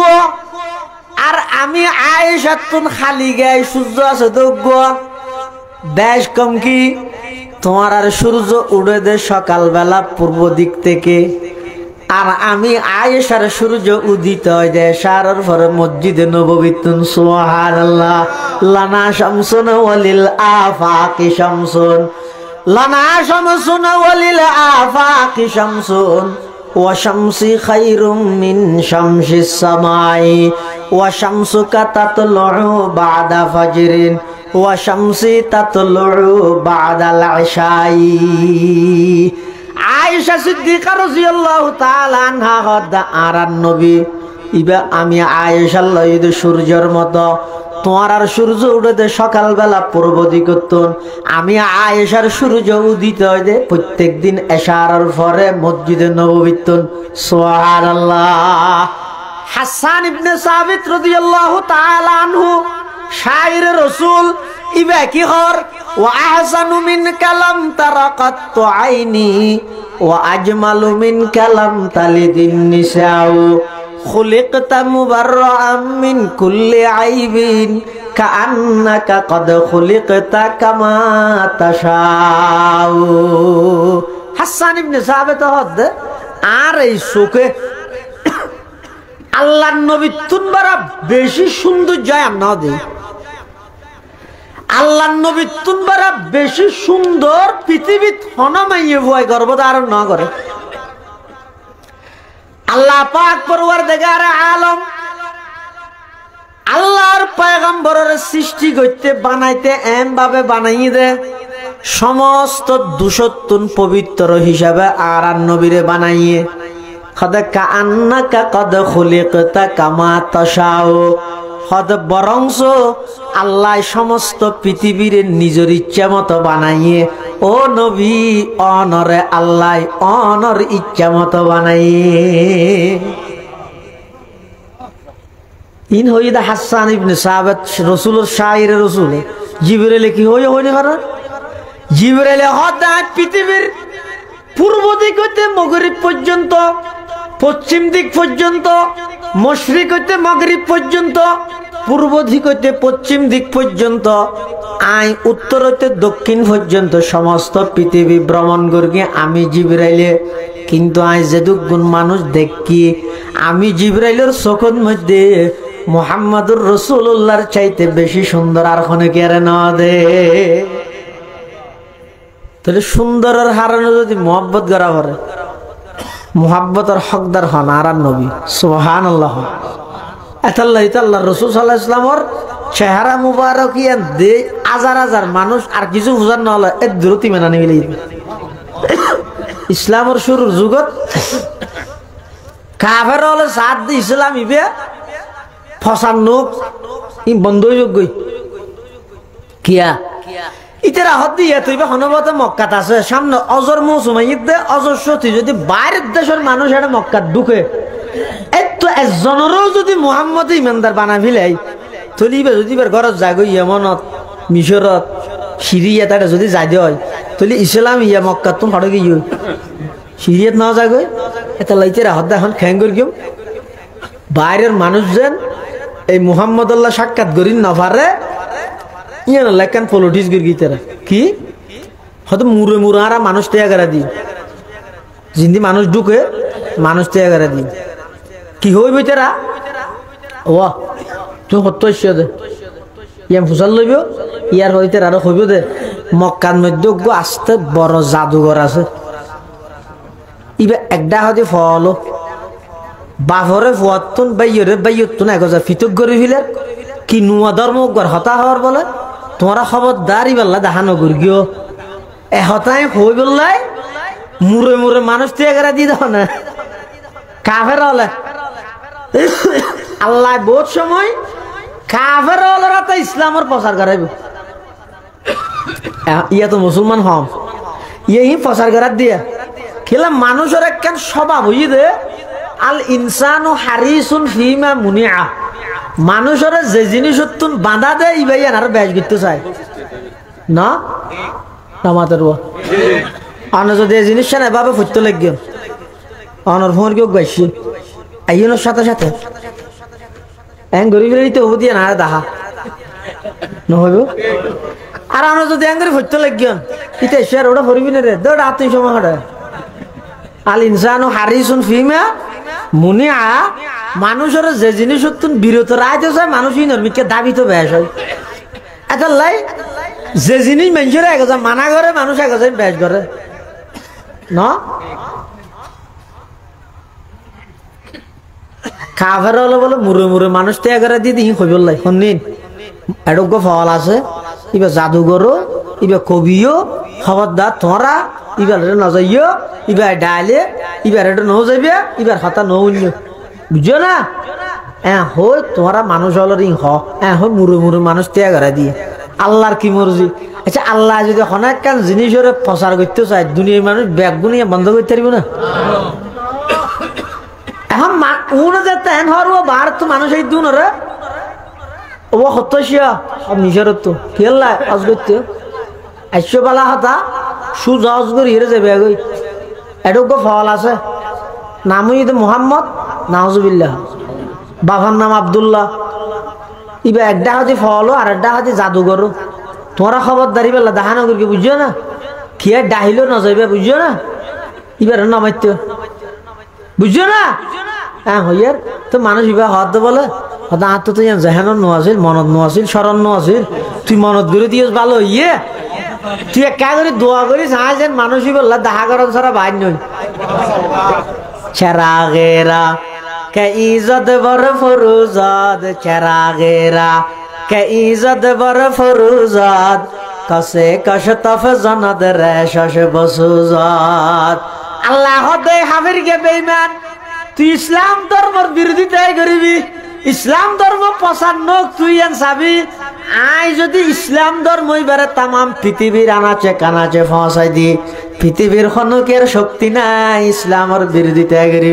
আর আমি আয়েশা তুন খালি গায়ে সূর্য আছে তো অজ্ঞ। বেশ কম কি তোমার আর সূর্য উড়ে দে সকালবেলা পূর্ব দিক থেকে, আর আমি আয়েশার সূর্য উদিত হয় যায় সারার পরে মসজিদে নববীতুন। সুবহানাল্লাহ। লানা শামসুন ওয়ালিল আফাকি শামসুন, লানা শামসুন ওয়ালিল আফাকি শামসুন, ওয়া শামসি খায়রুম মিন শামসিস সামাই, ওয়া শামসুকা তাতলু বাদা ফাজরিন, ওয়া শামসি তাতলু বাদাল ইশাই। আয়েশা সিদ্দিকা রাদিয়াল্লাহু তাআলা আনহা হদা আরান নবী ইবা আমি আয়েশা লইদে সূর্যের মতো তোমার আর সূর্য উঠে সকালবেলা পূর্ব দিকতন আমি আয়েশার সূর্য উদিত হয় দে প্রত্যেক দিন এশারার পরে মসজিদে নববীতন সুবহানাল্লাহ। হাসান ইবনে সাবিত রাদিয়াল্লাহু তাআলা আনহু শাইর রাসূল ইবা কি হর ওয়া আহসানু মিন কালাম তারাকাত আইনি ওয়া আজমালু মিন কালাম তালিদিন নিসাউ খুলিকতা মুবাররাআম মিন কুল্লি আইবিন কাআন্নাকা কদ খুলিকতা কামা তাশাউ। হাসান ইবনে সাবিত হদ আর এই সুকে আল্লাহর নবী তুনবারা বেশি সুন্দর যায় না দে আল্লাহর নবী তুনবারা বেশি সুন্দর পৃথিবীত হনমাইয়ে ভয় গর্ব ধারণ না করে। আল্লাহ পাক পরওয়ারদিগার আলম আল্লাহর পয়গম্বরের সৃষ্টি করতে বানাইতে এম ভাবে বানাইয়ে দে সমস্ত দুশত্তুন পবিত্র হিসাবে আর নবীরে বানাইয়ে খদে কাআন্নাকা কদ খুলিকতা কামা তাশাউ হদ বরংস আল্লাহ সমস্ত পৃথিবীর নিজের ইচ্ছা মতো বানাইয়ে ও নবী অনরে আল্লাহ অনর ইচ্ছা মতো বানাইয়ে। ইন হইদা হাসান ইবনে সাবিত রাসূলের শাইর রাসূল জিবরাইল কি হইনি করে জিবরাইল হদা পৃথিবীর পূর্ব দিক হইতে মাগরিব পর্যন্ত পশ্চিম দিক পর্যন্ত মশরিক হইতে মাগরিব পর্যন্ত পূর্ব দিক হইতে পশ্চিম দিক পর্যন্ত আই উত্তর হইতে দক্ষিণ পর্যন্ত সমস্ত পৃথিবী ভ্রমণ করি আমি জিবরাইলে। কিন্তু আই যেদুগুণ মানুষ দেখি আমি জিবরাইলের চোখের মধ্যে মুহাম্মাদুর রাসূলুল্লাহর চাইতে বেশি সুন্দর আর কোনো কেরে না দে। তাহলে সুন্দরের হারানো যদি মোহাব্বত করা পড়ে মুহাব্বতের হকদার হন আর নবী সুবহানাল্লাহ। আল্লাহ রাসূল সাল্লাল্লাহু আলাইহি ওয়াসাল্লামের চেহারা মুবারক ইয়ান দে হাজার হাজার মানুষ আর কিছু বুঝার না হলে এর দ্রুতি মেনা নিলে ইসলামের শুরুর যুগত কাফের হলে সাথ দি ইসলাম ইবে ফসান্নুক ই বন্ধ যোগ্য কিয়া ইতারা হদ্দি তুইবা হনবতে মক্কাত আছে সামনে অজর মৌসুমাইত দে অজস্বতী যদি বাইরের দেশের মানুষ এটা মক্কাত ঢুকে এত একজনেরও যদি মুহাম্মদ ইমানদার বানা ফেলাই তলিবে যদি ঘরত যাগো ইয়েমনত মিশরত সিরিয়া তারা যদি যাই হয় তলি ইসলাম ইয়া মক্কাত তুমি হড়ে গিয়ে সিরিয়াত না যাগো এটা লাইতেরা হদ্দা এখন খেঙ্গর গিয়ে বাইরের মানুষ যেন এই মুহাম্মদ আল্লাহ সাক্ষাৎ করি না পারে ইয়ে না লেখান পলিটিক্স গিরগিতেরা কি হয়তো মুড়ে মুড়ারা মানুষ তৈরি দি জিন্দি মানুষ ঢুকে মানুষ তৈরি দি কি হইব তারা ও তুই সত্য দে ইয়াম ফুসাল লইব ইয়ার হইতে আরো হইব দে মক্কার মধ্যে আসতে বড় জাদুঘর আছে ইবে একটা হতে ফলো বাফরে ফুয়াতুন বাইয়রে বাইয়তুন একজা ফিতক গরি ফিলে কি নুয়া ধর্ম গর হতা হওয়ার বলে তোমরা খবরদার ইবাল্লা দেখানো গিও এ হতায় হই বললাই মুড়ে মুড়ে মানুষ তৈরি দিয়ে দাও না কাফের হলে আল্লাহ বহুত সময় কাফের হলরা তো ইসলামের প্রচার করাইব ইয়া তো মুসলমান হম ইয়ে প্রচার করার দিয়া খেলা মানুষের একখান স্বভাব হই দে আল ইনসানু হারিসুন ফিমা মুনিআ মানুষের যে জিনিস বাঁধা দেয় ইবাই আর ব্যাস করতে চায় না আমাদের অন্য যদি এই জিনিসটা এভাবে ফুটতে লাগবে অনর ফোন কেউ গাইছি আইনের সাথে সাথে গরিবের তো দিয়ে না দেখা নহব আর আমরা যদি এঙ্গরি ফুটতে লাগবেন ইতে শেয়ার ওটা ভরবি না রে দৌড় আত্মীয় সময় হঠাৎ আল ইনসানু হারিসুন ফিমা মুনিআ মানুষের যে জিনিস বিরত রাইতে চায় মানুষই নর্মিককে দাবি তো বেশ হয় এটা লাই যে জিনিস মানুষের একজা মানা করে মানুষ একজাই বেশ করে না কাফের হলে বলে মুড়ে মুড়ে মানুষ ত্যাগ করে দিয়ে দিই কইব লাই শুনিন এডোগ্য ফল আছে ইবা জাদুঘরও ইবা কবিও খবরদার তোরা ইবার নজাইও ইবার ডালে ইবার এটা ন যাইবে ইবার হাতা ন বুঝছো না হই তোমরা মানুষ হল রিং হই মুরু মুরু মানুষ ত্যাগ করে দিয়ে আল্লাহর কি মর্জি। আচ্ছা আল্লাহ যদি অনেক কান জিনিসের প্রচার করতে চায় দুনিয়ার মানুষ ব্যাগ গুনিয়ে বন্ধ করতে পারবো না। এখন উনি যে তেন হওয়ার বার তো মানুষ এই দুন রে ও হত্যা নিজের তো খেললাই আজ করতে আইসো বালা হতা সুজা অজ করি হেরে যাবে গই এটুকু ফল আছে নামই মোহাম্মদ নাউজুবিল্লাহ বাবার নাম আব্দুল্লাহ ইবা একটা হাতে ফল আর একটা হাতে জাদুঘর তোমরা খবরদারি বেলা দেখানো করি বুঝছো না খেয়ে ডাহিল না যাইবে বুঝছো না এবার নামাইত বুঝছো না হ্যাঁ হইয়ার তো মানুষ ইবা হত বলে হয়তো আর তো জেহানো নো আছিল মনত নো আছিল স্মরণ নো আছিল তুই মনত করে দিয়েছ ভালো ইয়ে তুই একা করে দোয়া করিস হ্যাঁ যেন মানুষই বললা দেখা করার ছাড়া বাইর নই চেরাগেরা কে ইজত বর ফরুজাদ চেরাগেরা কে ইজত বর ফরুজাদ কসে কশ তফ জনদ রে শশ বসুজাদ আল্লাহ দে হাফির কে বেঈমান তুই ইসলাম ধর্মের বিরোধিতাই করিবি ইসলাম ধর্ম প্রচার নোক তুই এন চাবি আই যদি ইসলাম ধর্ম এবারে তামাম পৃথিবীর আনাচে কানাচে ফসাই দি পৃথিবীর খনকের শক্তি নাই ইসলামের বিরোধিতা করি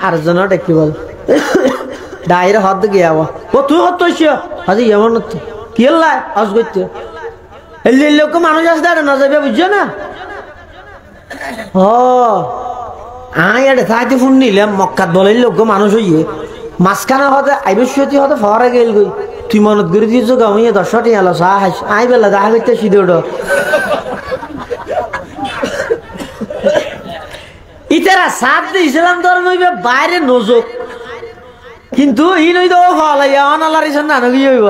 আর জনটা কি বল ডাইরে হদ গিয়া ও তুই হত হাজি এমন কি লাই আজ করতে এলি লোক মানুষ আসতে না যাবে বুঝছো না ও আই এটা থাকতে ফোন নিলাম মক্কাত বলে লোক মানুষ হইয়ে মাঝখানে হতে আইবস্যতি হতে ফরে গেল গই তুই মনত করে দিয়েছ গামিয়ে 10টি আলো চাহ আই বেলা দেখা করতে সিধে ওটা ইতারা সাথ ইসলাম ধর্ম বাইরে নজক কিন্তু ই নই তো ফল আল্লাহর ইসন না কি হইব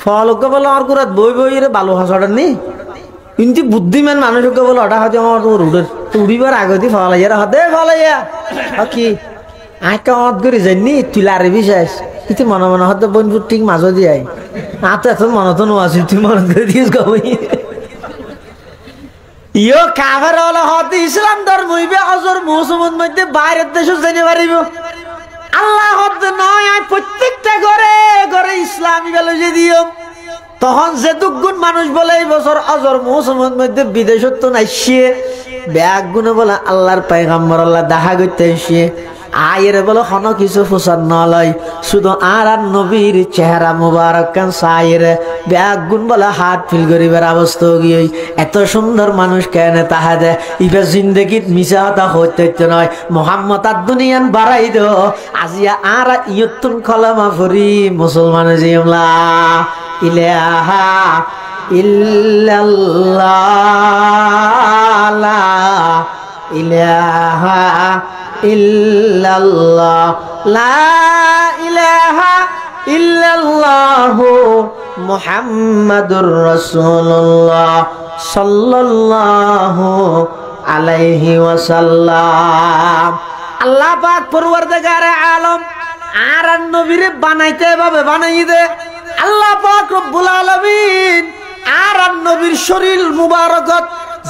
ফলকে বলে আমার কুরাত বই বই রে বালু হাসড়েন নি কিন্তু বুদ্ধিমান মানুষকে বলে ওটা হয়তো আমার উড়ের উড়িবার আগতি ফল হতে ফল কি আঁকা মত করে যাইনি তুই লারে বিশ্বাস কিন্তু মনে মনে হতে বন্ধুর ঠিক মাঝে দিয়ে তো এত মনে তো নোয়াছিল তুই মনে করে দিস গই ইয়ো কাফের হলে হতে ইসলাম ধর্ম হইবে অজর মুসলমান মধ্যে বাইরের দেশে জানি পারিব আল্লাহ হতে নয় প্রত্যেকটা ঘরে ঘরে ইসলামী গেলে যে দিও তখন যে দুগুণ মানুষ বলে এই বছর অজর মুসলমান মধ্যে বিদেশত তো নাই সে ব্যাগ গুনে বলে আল্লাহর পয়গম্বর আল্লাহ দেখা করতে এসে আয়ের বলে হন কিছু ফুসার নলয় শুধু আর নবীর চেহারা মুবারক কান সায়ের ব্যাগ গুণ বলে হাত ফিল করিবার অবস্থা গিয়ে এত সুন্দর মানুষ কেন তাহা দে ইবে জিন্দগিত মিশা হতা হইতে নয় মোহাম্মদ আর দুনিয়ান বাড়াই দো আজিয়া আর ইয়তুন কলমা ফুরি মুসলমান জিমলা ইলাহা ইল্লাল্লাহ ইলাহা ইল্লাল্লাহ লা ইলাহা ইল্লাল্লাহ মুহাম্মাদুর রাসূলুল্লাহ সাল্লাল্লাহু আলাইহি ওয়াসাল্লাম আল্লাহ পাক পরওয়ারদিগারে আলম আর নবীরে বানাইতে ভাবে বানাই দে আল্লাহ পাক রব্বুল আলামিন আর নবীর শরীর মুবারকত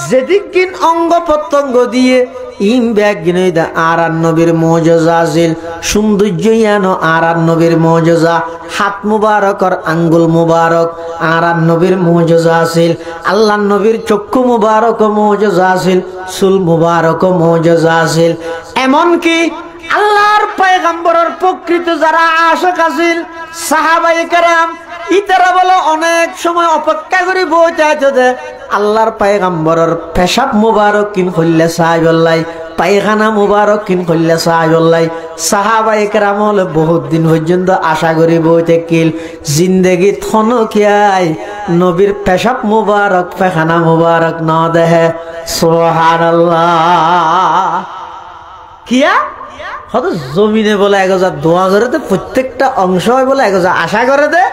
যেদিকিন অঙ্গ প্রত্যঙ্গ দিয়ে ইম ব্যাগ গিনইদা আর নবীর মুজিজা আছিল সৌন্দর্য ইয়ানো আর নবীর মুজিজা হাত মুবারকর আঙ্গুল মুবারক আর নবীর মুজিজা আছিল আল্লাহ নবীর চক্ষু মুবারক মুজিজা আছিল চুল মুবারক মুজিজা আছিল এমন কি আল্লাহর পয়গম্বরের প্রকৃত যারা আশিক আছিল সাহাবায়ে কেরাম ইতারা বলে অনেক সময় অপেক্ষা করে বইতে আছে আল্লাহর পয়গম্বরের পেশাব মুবারক কিন হইলে সাহাবাল্লাই পায়খানা মুবারক কিন হইলে সাহাবাল্লাই সাহাবায়ে কেরাম হলে বহুত দিন পর্যন্ত আশা করি বইতে কিল জিন্দেগি থনকিয়াই নবীর পেশাব মুবারক পায়খানা মুবারক না দেহে সুবহানাল্লাহ কিয়া হয়তো জমিনে বলে এগোজা দোয়া করে দে প্রত্যেকটা অংশ হয় বলে এগোজা আশা করে দে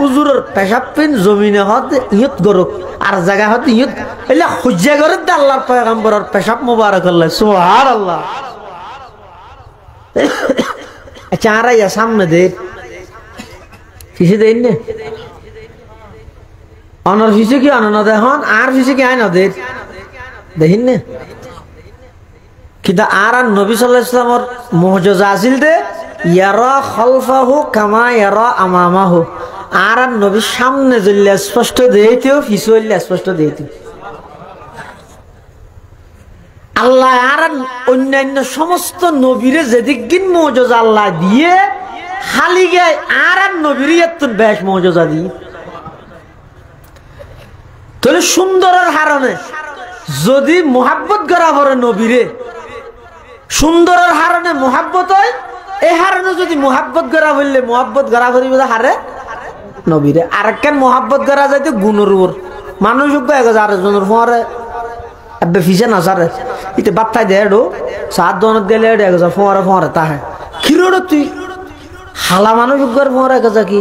উজুরের পেশাব পিন জমিনে হতে ইয়ত গরক আর জায়গা হতে ইয়ত এলে হুজ্জা করে দে আল্লাহর পয়গম্বরের পেশাব মুবারক আল্লাহ সুবহানাল্লাহ আচ্ছা আর ইয়া সামনে দে কিসে দেন না অনর ফিসে কি অনন দেখুন আর ফিসে কি আয় না দে দেখিন না কিন্তু আর নবী সাল্লাল্লাহু আলাইহি ওয়াসাল্লামর মুজিজা আছিল দে ইয়ারা খালফাহু কামা ইয়ারা আমামাহু। আর নবীর সামনে জল্লা স্পষ্ট দেইতেও পিছলে স্পষ্ট দেইতেও। আল্লাহ আর অন্যান্য সমস্ত নবীরে যেদিকদিন মুজিজা আল্লাহ দিয়ে খালি গায় আর নবীর এত বেশ মুজিজা দিয়ে। তাহলে সুন্দরের হারণে যদি মোহাব্বত করা পড়ে নবীরে, সুন্দরের হারণে মোহাব্বত হয়, এই হারণে যদি মোহাব্বত করা বললে মোহাব্বত করা করিব হারে নবীরে। আর কেন মোহাব্বত করা যাইতে গুণের উপর মানুষ আরেকজনের ফোঁয়ারে এবে ফিসে না সারে ইতে বাপ্তাই দে এডো সাত দনত গেলে এডে এক ফোঁয়ারে ফোঁয়ারে তাহে কিরোড তুই হালা মানুষ ফোঁয়ারে এক কি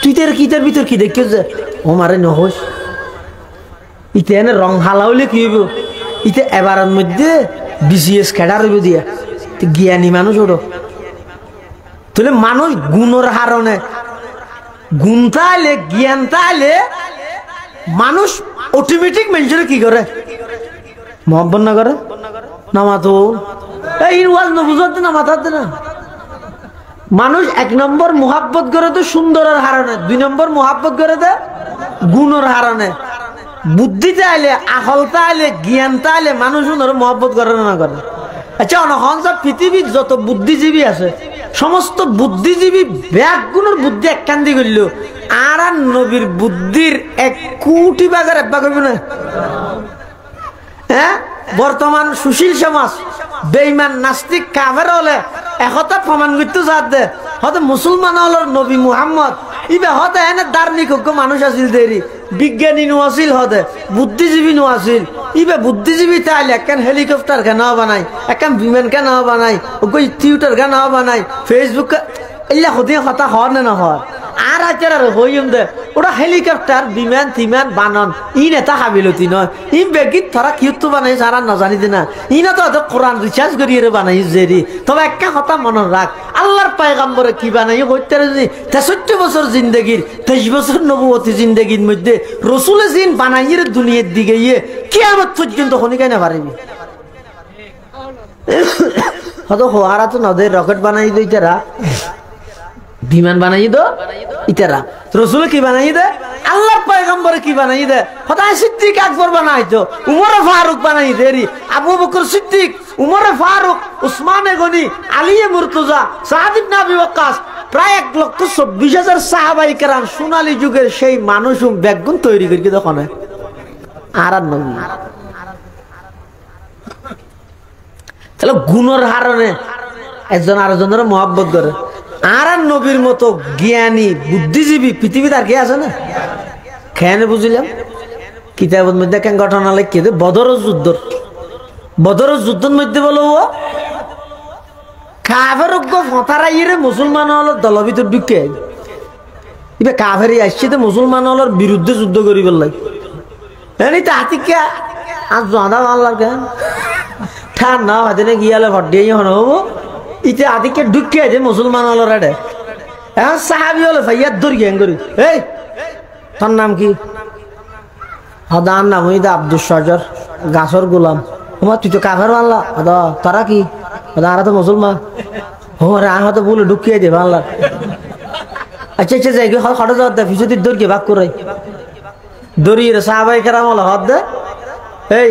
তুই তোর কিতের ভিতর কি দেখিও যে ও মারে নহস ইতে এনে রং হালা হইলে কি হইব ইতে এবারের মধ্যে বিসিএস খেডা রইব দিয়া জ্ঞানী মানুষ ওটো। তাহলে মানুষ গুণের হারণে গুণ তাইলে জ্ঞান তাইলে মানুষ অটোমেটিক মানুষের কি করে মহব্বত না করে নামাতো এই ওয়াজ না বুঝতে না মাথাতে না। মানুষ এক নম্বর মোহাব্বত করে তো সুন্দরের হারণে, দুই নম্বর মোহাব্বত করে দে গুণের হারণে। বুদ্ধি চাইলে আহল তাইলে জ্ঞান তাইলে মানুষ মহব্বত করে না করে। আচ্ছা অনহংসার পৃথিবীর যত বুদ্ধিজীবী আছে সমস্ত বুদ্ধিজীবী ব্যাগ গুণের বুদ্ধি একখান্দি করল আর নবীর বুদ্ধির 1 কোটি ভাগের এক ভাগ হইব না। হ্যাঁ বর্তমান সুশীল সমাজ বেঈমান নাস্তিক কাফের হলে একতা প্রমাণ করতে যাত দে হয়তো মুসলমান হল নবী মুহাম্মদ ইবে হতে এনে দার্মিক মানুষ আছিল দেরি বিজ্ঞানী নো আছিল হতে বুদ্ধিজীবী নো আছিল ইবে বুদ্ধিজীবী তাইলে একখান হেলিকপ্টার কেন বানাই একখান বিমান কেন বানাই ওই টুইটার কেন বানাই ফেসবুক এলা হতে কথা হর না হর আর আচার আর হইম দে ওরা হেলিকপ্টার বিমান তিমান বানন ই নেতা হাবিলতি নয় ই বেগিত ধরা কিউতো বানাই সারা নজানি দিনা ই না তো কোরআন রিচার্জ করিয়ে বানাই জেরি। তবে একটা কথা মনে রাখ আল্লাহর পয়গম্বরে কি বানাই হইতে 63 বছর জিন্দগির 23 বছর নবুয়তি জিন্দগির মধ্যে রসুলের জিন বানাইয়ের দুনিয়ার দিকে ইয়ে কিয়ামত পর্যন্ত হনিকাই না পারিবি। হয়তো হওয়ারা তো নদের রকেট বানাই দিতেরা বিমান বানাই দো ইতারা রসুল কি বানাই দে আল্লাহর পয়গম্বরে কি বানাই দে হতায় সিদ্দিক আকবর বানাই তো উমরে ফারুক বানাই দে রি আবু বকর সিদ্দিক উমরে ফারুক উসমানে গনি আলিয়ে মুর্তজা সাদ ইবনে আবি ওয়াক্কাস প্রায় 1,24,000 সাহাবায়ে কেরাম সোনালী যুগের সেই মানুষ ব্যাগুন তৈরি করি তখন আর নবী। তাহলে গুণের হারণে একজন আরেকজনের মহব্বত করে। আর নবীর মতো জ্ঞানী বুদ্ধিজীবী পৃথিবীতে আর কে আছে না? কেন বুঝলাম কিতাবের মধ্যে কেন ঘটনা লিখে দে বদরের যুদ্ধের মধ্যে বলো কাফের ফতারাইরে মুসলমান হল দল ভিতর ঢুকে এবার কাফেরি আসছে তো মুসলমান হলের বিরুদ্ধে যুদ্ধ করিব লাগে তো হাতিকা আর জঁদা মারলার কেন ঠান্ডা হাতে গিয়ালে ভর দিয়ে হবো ইতে আদিকে ঢুকে আছে মুসলমান হলো রেডে এখন সাহাবি হলো ভাইয়ার দৌড় গ্যাং করি এই তোর নাম কি হদার নাম ওই আব্দুল সজর গাছর গোলাম তোমার তুই তো কাফের মানলা হদা তারা কি হদা আর তো মুসলমান ও রে হয়তো বলে ঢুকিয়ে দে বাংলা। আচ্ছা আচ্ছা যাই হঠাৎ যাওয়ার দে ফিসুতির দৌড় গিয়ে ভাগ করে দৌড়িয়ে রে সাহাবাই কেরাম হলো হদ দে এই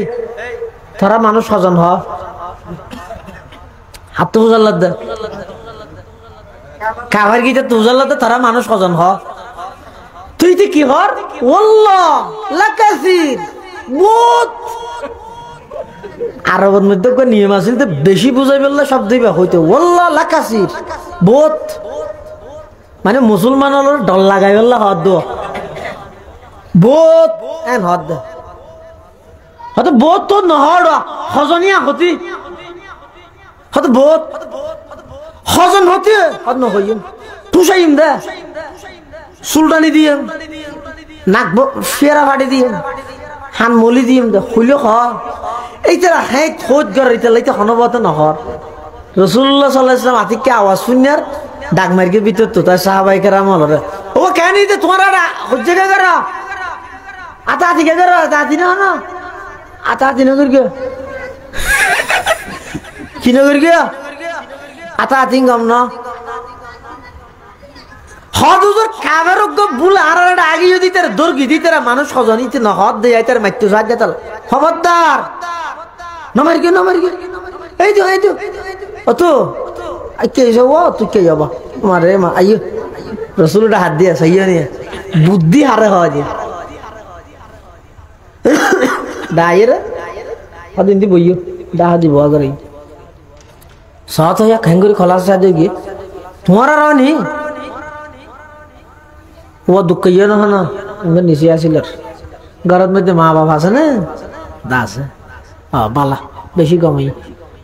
তারা মানুষ স্বজন হ হাত তো বুঝাল্লাদ দে কাভার গিয়ে তুজাল্লাদ দে তারা মানুষ কজন হ তুই তো কি হর ওয়াল্লাহ লাকাসির বহুত আরবের মধ্যে কোন নিয়ম আছিল তো বেশি বুঝাই বললে সব দিবে হইতো ওয়াল্লাহ লাকাসির বহুত মানে মুসলমান হল ডল লাগাই বললে হদ দো বহুত এন হদ দে হয়তো বহুত তো নহর হজনিয়া হতি হয়তো বহুত হজন হতে হদ নহইম তুষাইম দে সুলতানি দিয়েম নাক ফেরা ফাটি দিয়েম হান মলি দিয়েম দে হইলে হ এইটা হ্যাঁ খোঁজ গর এটা লাইতে হনবত নহর রাসূলুল্লাহ সাল্লাল্লাহু আলাইহি ওয়াসাল্লাম আতিকে আওয়াজ শুনিয়ার ডাক মারকে ভিতর তো তাই সাহাবায়ে কেরাম হলরে ও কেন দিতে তোমারা হজ্জে কে কর আতা দিকে কর আতা দিন না আতা দিন কর কে কিনো করি গিয়া আতা আতিং গম ন হদুজুর কাবের বুল আর আগে যদি তার দর্গি দিতে মানুষ সজনিতে ন হদ দেয় তার মাইতো সাহায্য তাল খবরদার নমার গিয়ে এই তো ও তো কে যাব তুই কে যাবা মারে মা আইয়ো রসুলটা হাত দিয়ে সাইয়া নিয়ে বুদ্ধি হারে হওয়া দিয়ে ডায়ের হদিন দি বইও ডাহা দিব আগরে সাথ হইয়া খেঙ্গুরি খলাস সাহায্য গিয়ে তোমার আর নি ও দুঃখ ইয়ে না না নিচে আসিল ঘরের মধ্যে মা বাবা আছে না দা আছে বালা বেশি কমই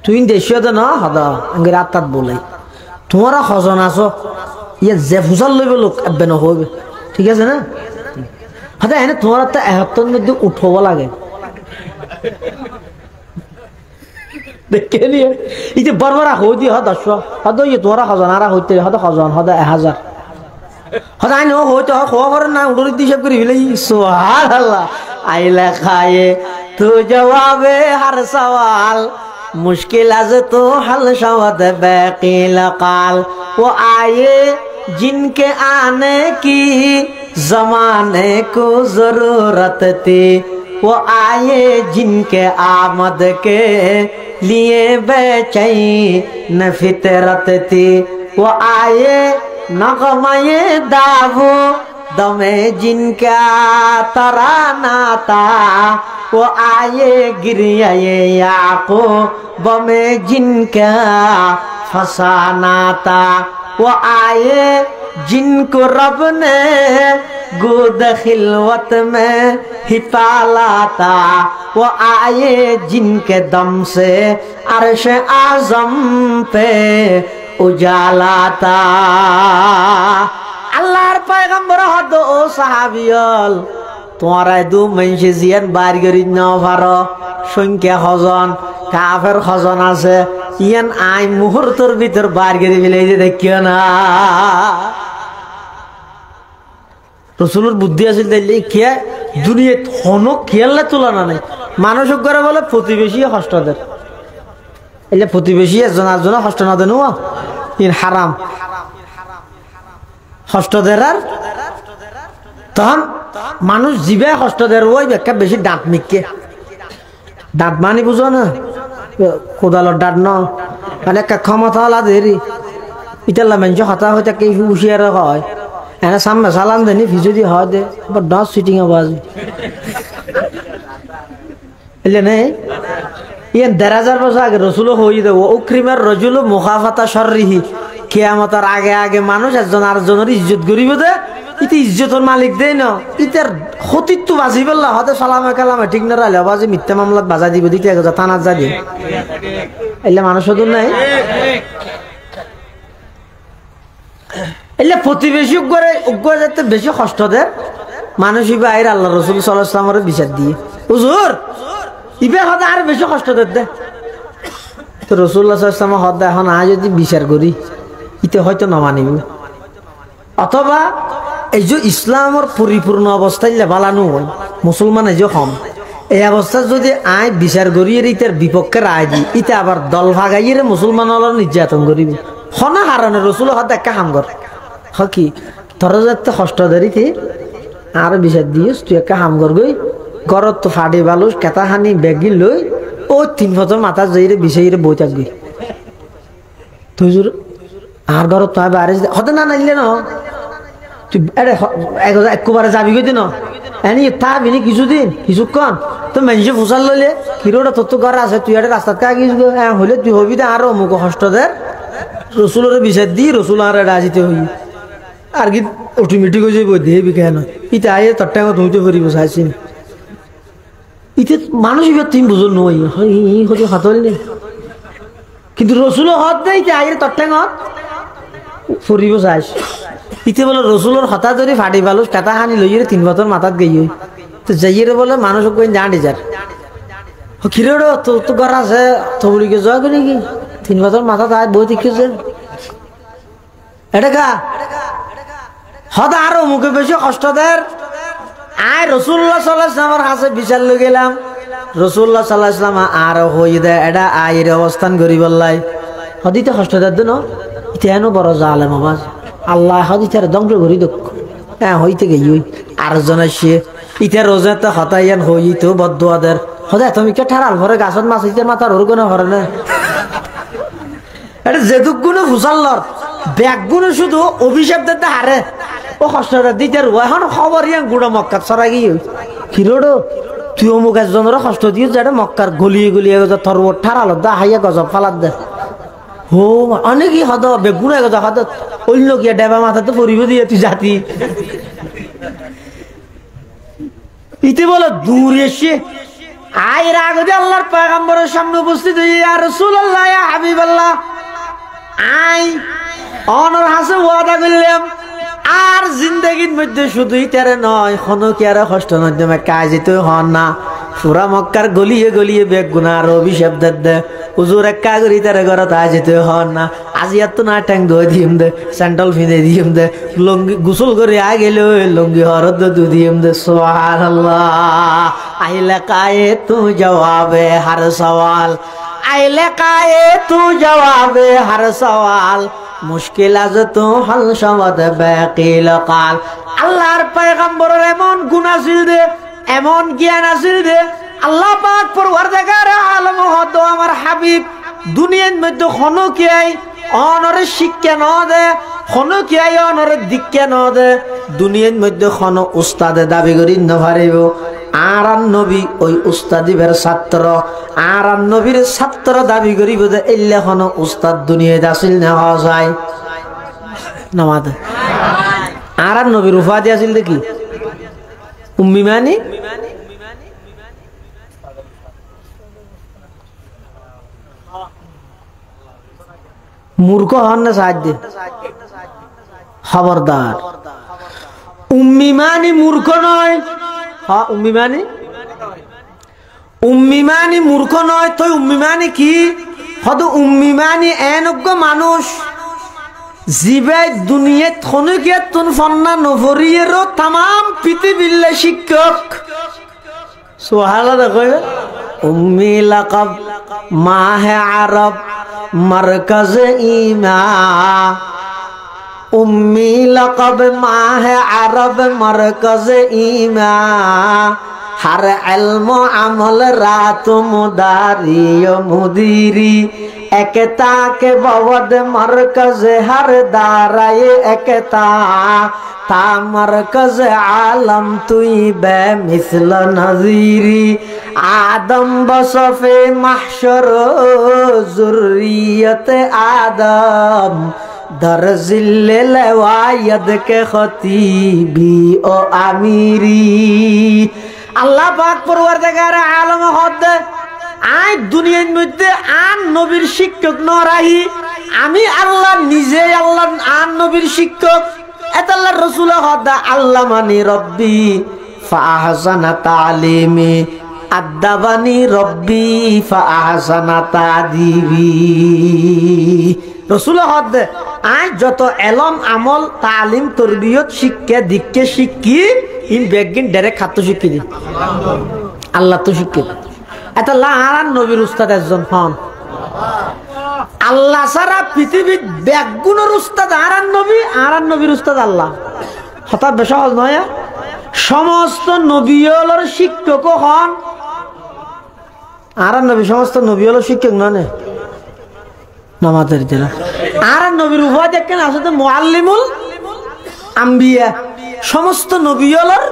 তুই দেশীয় না হদা আঙ্গের আত্মাত বলে তোমার হজন আছো ইয়ে যে ফুসাল লইবে লোক এবে নহবে ঠিক আছে না হদা এনে তোমার একটা এহত্তর মধ্যে উঠব লাগে দেখে নিয়ে এই যে বরবরা হই দিয়ে হদ হদ ইয়ে তোমার হজন আর হইতে হদ হজন হদা 1000 হদাই নো হইতে খবর না উড়ি দিশে করে ফেলাই সুবহানাল্লাহ আইলা খায়ে তো জবাবে হর সওয়াল मुश्किल अज तो हल शवद बैकील काल वो आए जिनके आने की जमाने को जरूरत थी वो आए जिनके आमद के लिए बेचैन फितरत थी वो आए नगमे दावो दमे जिनका तराना था वो आए गिरियाए याको बमे जिनका फसाना था वो आए जिनको रब ने गोद खिलवत में ही पाला था वो आए जिनके दम से अर्श आजम पे उजाला था আল্লাহর পয়গম্বর হদ ও সাহাবিয়ল তোমরাই দু মানুষে জিয়ান বার করি ন পারো সংখ্যা হজন কাফের হজন আছে ইয়ান আই মুহূর্তের ভিতর বার করে ফেলে দেখিও না রসুলের বুদ্ধি আছিল তাইলে খেয়া দুনিয়াত হনো খেয়ালে তুলনা নাই মানুষ করে বলে প্রতিবেশী হস্তদের এলে প্রতিবেশী একজন আরেকজন হস্ত না দেন ইন হারাম হস্তদের আর তখন মানুষ জীবে হস্তদের ওই ব্যাখ্যা বেশি দাঁত মিকে দাঁত মানি বুঝো না কোদালর দাঁত ন মানে ক্ষমতা হলা দেরি ইতাল্লা মানুষ হতা হইতে কে হুশিয়ার হয় এনে সামনে সালাম দেনি ভিজুদি হয় দে আবার 10 সিটিং আওয়াজ এলে নেই ইয়ান 1000 বছর আগে রসুল হই দে উকরিমার রজুল মুখাফাতা শররিহি কিয়ামতের আগে আগে মানুষ একজন আরেকজনের ইজ্জত করিব দে ইতি ইজ্জতের মালিক দেই না ইতার হতিত তো বাজি বললা হতে সালামে কালামে ঠিক না রাইলে বাজি মিথ্যা মামলাত বাজা দিব দিতে গজা থানাত যা দিই এলে মানুষ হদুন নাই এলে প্রতিবেশী করে উগ্র যাতে বেশি কষ্ট দেয় মানুষ ইবে আইর আল্লাহ রসুল সাল্লাল্লাহু আলাইহি ওয়াসাল্লামের বিচার দিয়ে হুজুর ইবে হদা আর বেশি কষ্ট দে তো রাসূলুল্লাহ সাল্লাল্লাহু আলাইহি ওয়াসাল্লাম হদা এখন আজ যদি বিচার করি ইতে হয়তো না মানিব অথবা এই যে ইসলামের পরিপূর্ণ অবস্থায় বালানো হয় মুসলমান এই যে হম এই অবস্থা যদি আয় বিচার করিয়ে ইতার বিপক্ষে রায় দি ইতে আবার দল ভাগাইয়ে মুসলমান নির্যাতন করিব হনা হারানো রসুল হদ একটা হাম কর কি তোর যাতে কষ্ট ধরিতে আর বিচার দিস তুই একটা হাম কর গই ঘরত তো ফাড়ি বালুস কেতা হানি বেগি লই ও 3 বছর মাথা যাইরে বিষাইরে বই থাকবি তুই আর ঘরত তো বাইরে হতে না নাইলে না তুই একবারে যাবি গই দিন এনি থাকবি কিছুদিন কিছুক্ষণ তো মানুষে ফুসাল লইলে হিরোটা তোর তো ঘর আছে তুই একটা রাস্তার কাগি হইলে তুই হবি না আরো অমুক হস্তদের রসুলের বিচার দি রসুল আর রাজিতে হই আর কি অটোমেটিক হয়ে যাবো দেবি কেন ইতে আইয়ে তোর টাইমত হইতে পারিব চাইছি ইতে মানুষ এবার তুমি বুঝো নই হচ্ছে হাতল নেই কিন্তু রসুলের হত দেয় ইতে আইয়ে তোর টাইমত ফুরিব চাইছ ইতে বলে রসুলের হতা ধরে ফাটি পালো কেতা হানি লইয়ে 3 বছর মাথাত গেই তো যাইয়ে বলে মানুষ কই জানি যার খিরেড় তো ঘর আছে তো বলি কে যাবে নাকি 3 বছর মাথাত আয় বই দেখেছে এটা কা হদা আরো মুখে বেশি কষ্টদের আয় রাসূলুল্লাহ সাল্লাল্লাহু আলাইহি ওয়াসাল্লামের কাছে বিচার লই গেলাম রাসূলুল্লাহ সাল্লাল্লাহু আলাইহি ওয়াসাল্লাম আর হই দে এটা আইর অবস্থান করি বললাই হদিতে কষ্ট দেদ ন ইতেনো বড় জালেম আবাজ আল্লাহ হদিতে ধ্বংস করি দক হ্যাঁ হইতে গই আর জন আসে ইতে রোজাতে হতাইয়ান হই তো বদদুয়াদের হদা তুমি কে ঠারাল ভরে গাছত মাছ ইতে মাথার ওর কোন হরে না এটা যেদুক গুণে ফুসাল্লর ব্যাগ গুণে শুধু অভিশাপ দিতে হারে ও কষ্টটা দিতে এখন খবর ইয়ান গুড়া মক্কাত সরা গিয়ে কিরোডো তুই অমুক একজনের কষ্ট দিয়ে যেটা মক্কার গলিয়ে গলিয়ে থর ঠারাল দা হাইয়া গজব ফালাত দে হো অনেকই হদ বেগুন গজা হদ অন্য গিয়া ডেবা মাথাতে পরিব দিয়ে তুই জাতি ইতি বলে দূর এসে আয়ের আগে আল্লাহর পয়গম্বরের সামনে উপস্থিত হই ইয়া রাসূলুল্লাহ ইয়া হাবিবাল্লাহ আই অনর হাসে ওয়াদা করলাম আর জিন্দেগির মধ্যে শুধুই তেরে নয় কোনো কি আর কষ্ট মাধ্যমে কাজ তো হন না পুরা মক্কার গলিয়ে গলিয়ে বেগ গুনা আর অভিশাপ দে হুজুর এক কাগরি তেরে ঘর তা যেতে হন না আজি এত না ট্যাং ধোয় দিম দে স্যান্ডেল ফিনে দিম দে লঙ্গি গোসল করে আ গেল লঙ্গি হরদ দু দিম দে সুবহানাল্লাহ আইলে কায়ে তু জবাবে হর সওয়াল আইলে কায়ে তু জবাবে হর সওয়াল মুশকিল আজ তো হল সমাদ বাকিল কাল আল্লাহর পয়গম্বরের এমন গুণ আছিল দে এমন জ্ঞান আছিল দে আল্লাহ পাক পরওয়ারদিগার আলম হদ আমার হাবিব দুনিয়ার মধ্যে কোনো কিয়াই অনরে শিক্ষা ন দে কোনো কিয়াই অনরে দীক্ষা ন দে দুনিয়ার মধ্যে কোনো উস্তাদে দাবি করি ন পারিব আর নবী ওই উস্তাদিবের ছাত্র আর নবীর ছাত্র দাবি করিব যে এলে কোনো উস্তাদ দুনিয়াতে আসিল না হওয়া যায় নামাজ আর নবীর উপাধি আসিল দেখি উম্মি মানি মূর্খ হন না সাহায্য খবরদার উম্মি মানি মূর্খ নয় হ্যাঁ উম্মি মানি মূর্খ নয় তো উম্মি মানি কি হয়তো উম্মি মানি এনজ্ঞ মানুষ জিবে দুনিয়াত খনুকিয়াত তুন ফন্না নভরিয়েরও তাম পৃথিবীর শিক্ষক সুবহানাল্লাহ দেখো উম্মি লাকাব মাহে আরব মারকাজ ইমা উম্মি লাকাব মাহে আরব মারকাজ ইমা हर इल्म अमल रात मुदारी मुदीरी एकता के बवद मरकज हर दाराए एकता ता मरकज आलम तुई बे मिसल नजीरी आदम बसफे महशर जुर्रियत आदम दर जिल्ले लवायद के खतीबी ओ आमीरी আল্লাহ পাক পরওয়ারদিগার আলম হদ আই দুনিয়ার মধ্যে আন নবীর শিক্ষক ন রাহি আমি আল্লাহ নিজে আল্লাহ আন নবীর শিক্ষক এত আল্লাহর রাসূল হদ আল্লাহ মানি রব্বি ফাহসানা তালিমি আদাবানি রব্বি ফাহসানা তাদিবি রাসূল হদ আই যত এলম আমল তালিম তরবিয়ত শিক্ষা দীক্ষা শিক্ষি ইন বেগিন ডাইরেক্ট খাদ্য শিক্ষি দি আল্লাহ তো শিক্ষিত এটা লাহারান নবীর উস্তাদ একজন হন আল্লাহ সারা পৃথিবীর বেগুনের উস্তাদ আরান নবীর উস্তাদ আল্লাহ হঠাৎ সহজ নয় সমস্ত নবীর শিক্ষক হন আরান নবী সমস্ত নবীর শিক্ষক নয় নামাজের জেলা আরান নবীর উপাধি দেখেন আসলে মুআল্লিমুল আম্বিয়া সমস্ত নবীলার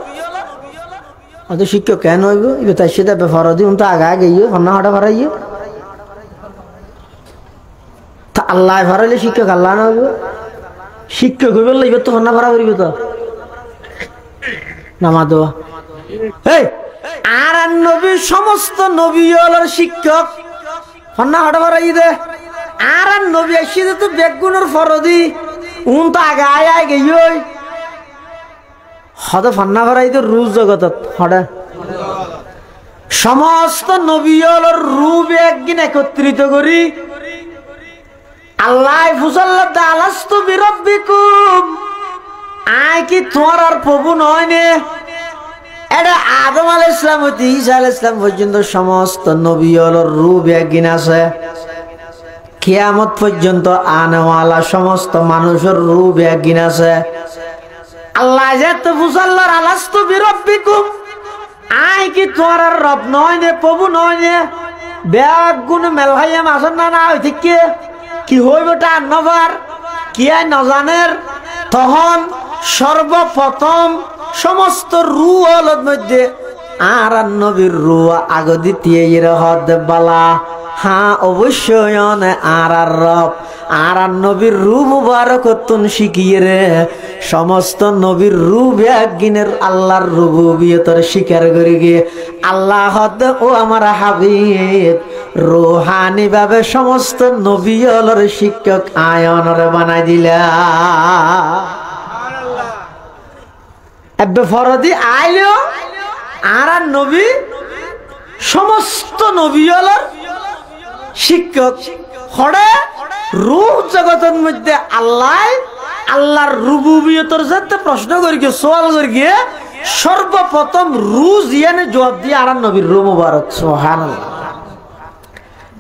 অত শিক্ষক কেন হইব ইবে তাই সেটা ব্যাপার দিন তো আগে আগে হন্না হটা ভরাইয়ে তা আল্লাহ ভরাইলে শিক্ষক আল্লাহ না হইব শিক্ষক হইব ইবে তো হন্না ভরা করিব তো নামা দেওয়া এই আর নবী সমস্ত নবীলার শিক্ষক হন্না হটা ভরাই দে আর নবী আসি তো বেগুনের ফরদি উন তো আগে আয় আয় গেই হদ ফান্না ভরাই তো রুজ জগতত হডা সমস্ত নবীর রূপ একদিন একত্রিত করি আল্লাহ ফুসাল্লাহ আলাস্তু বিরাব্বিকুম আয় কি তোমার আর প্রভু নয় নে এটা আদম আলাইহিস সালাম হইতে ঈসা আলাইহিস সালাম পর্যন্ত সমস্ত নবী হলোর রূপ একদিন আছে। কিয়ামত পর্যন্ত আনেওয়ালা সমস্ত মানুষের রূপ একদিন আছে। আল্লাহ যে তো বুঝাল্লার আলাস্তু বিরব্বিকুম, আই কি তোর রব নয় নে, প্রভু নয় নে? ব্যাগ গুণ মেল ভাইয়া মাসন না না হই ঠিক কি হইব তা নবার কি আই নজানের। তখন সর্বপ্রথম সমস্ত রু হলদ মধ্যে আর নবীর রু আগ দ্বিতীয় হদ বালা। হ্যাঁ অবশ্যই আর রব আর নবীর রু মুবারক তুন শিখিয়ে রে সমস্ত নবীর রু একদিনের আল্লাহর রুবুবিয়তের স্বীকার করে গিয়ে আল্লাহ ও আমার হাবিব রুহানি ভাবে সমস্ত নবী হলর শিক্ষক আয়নরে বানাই দিলা। ফরদি আইলো আর নবী সমস্ত নবী হলর শিক্ষক হরে রূহ জগতের মধ্যে আল্লাহ আল্লাহর রুবুবিয়তের যাতে প্রশ্ন করি গিয়ে সওয়াল করি গিয়ে সর্বপ্রথম রু জিয়ানে জবাব দিয়ে আর নবীর রু মুবারক সুবহানাল্লাহ।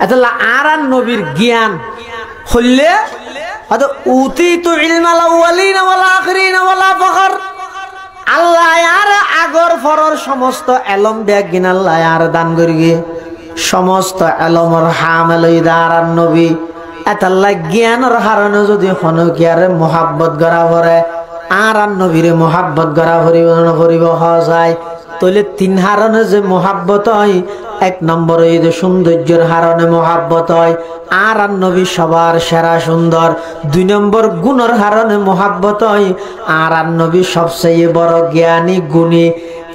এতলা আর নবীর জ্ঞান হইলে হয়তো উতিতু ইলমাল আউয়ালিনা ওয়াল আখিরিনা ওয়ালা ফখর। আল্লাহ আর আগর ফরর সমস্ত এলম বেগিন আল্লাহ আর দান করি গিয়ে সমস্ত এলমর হামেলইদার নবী। এতাল্লা জ্ঞানের হারণে যদি হনকিয়ারে মোহাব্বত করা পরে আর নবীরে মোহাব্বত করা করিব যায় তাহলে তিন হারণে যে মোহাব্বত হয়, এক নম্বর এই যে সৌন্দর্যের হারণে মোহাব্বত হয় আর নবী সবার সেরা সুন্দর। দুই নম্বর গুণের হারণে মোহাব্বত হয় আর নবী সবচেয়ে বড় জ্ঞানী গুণী।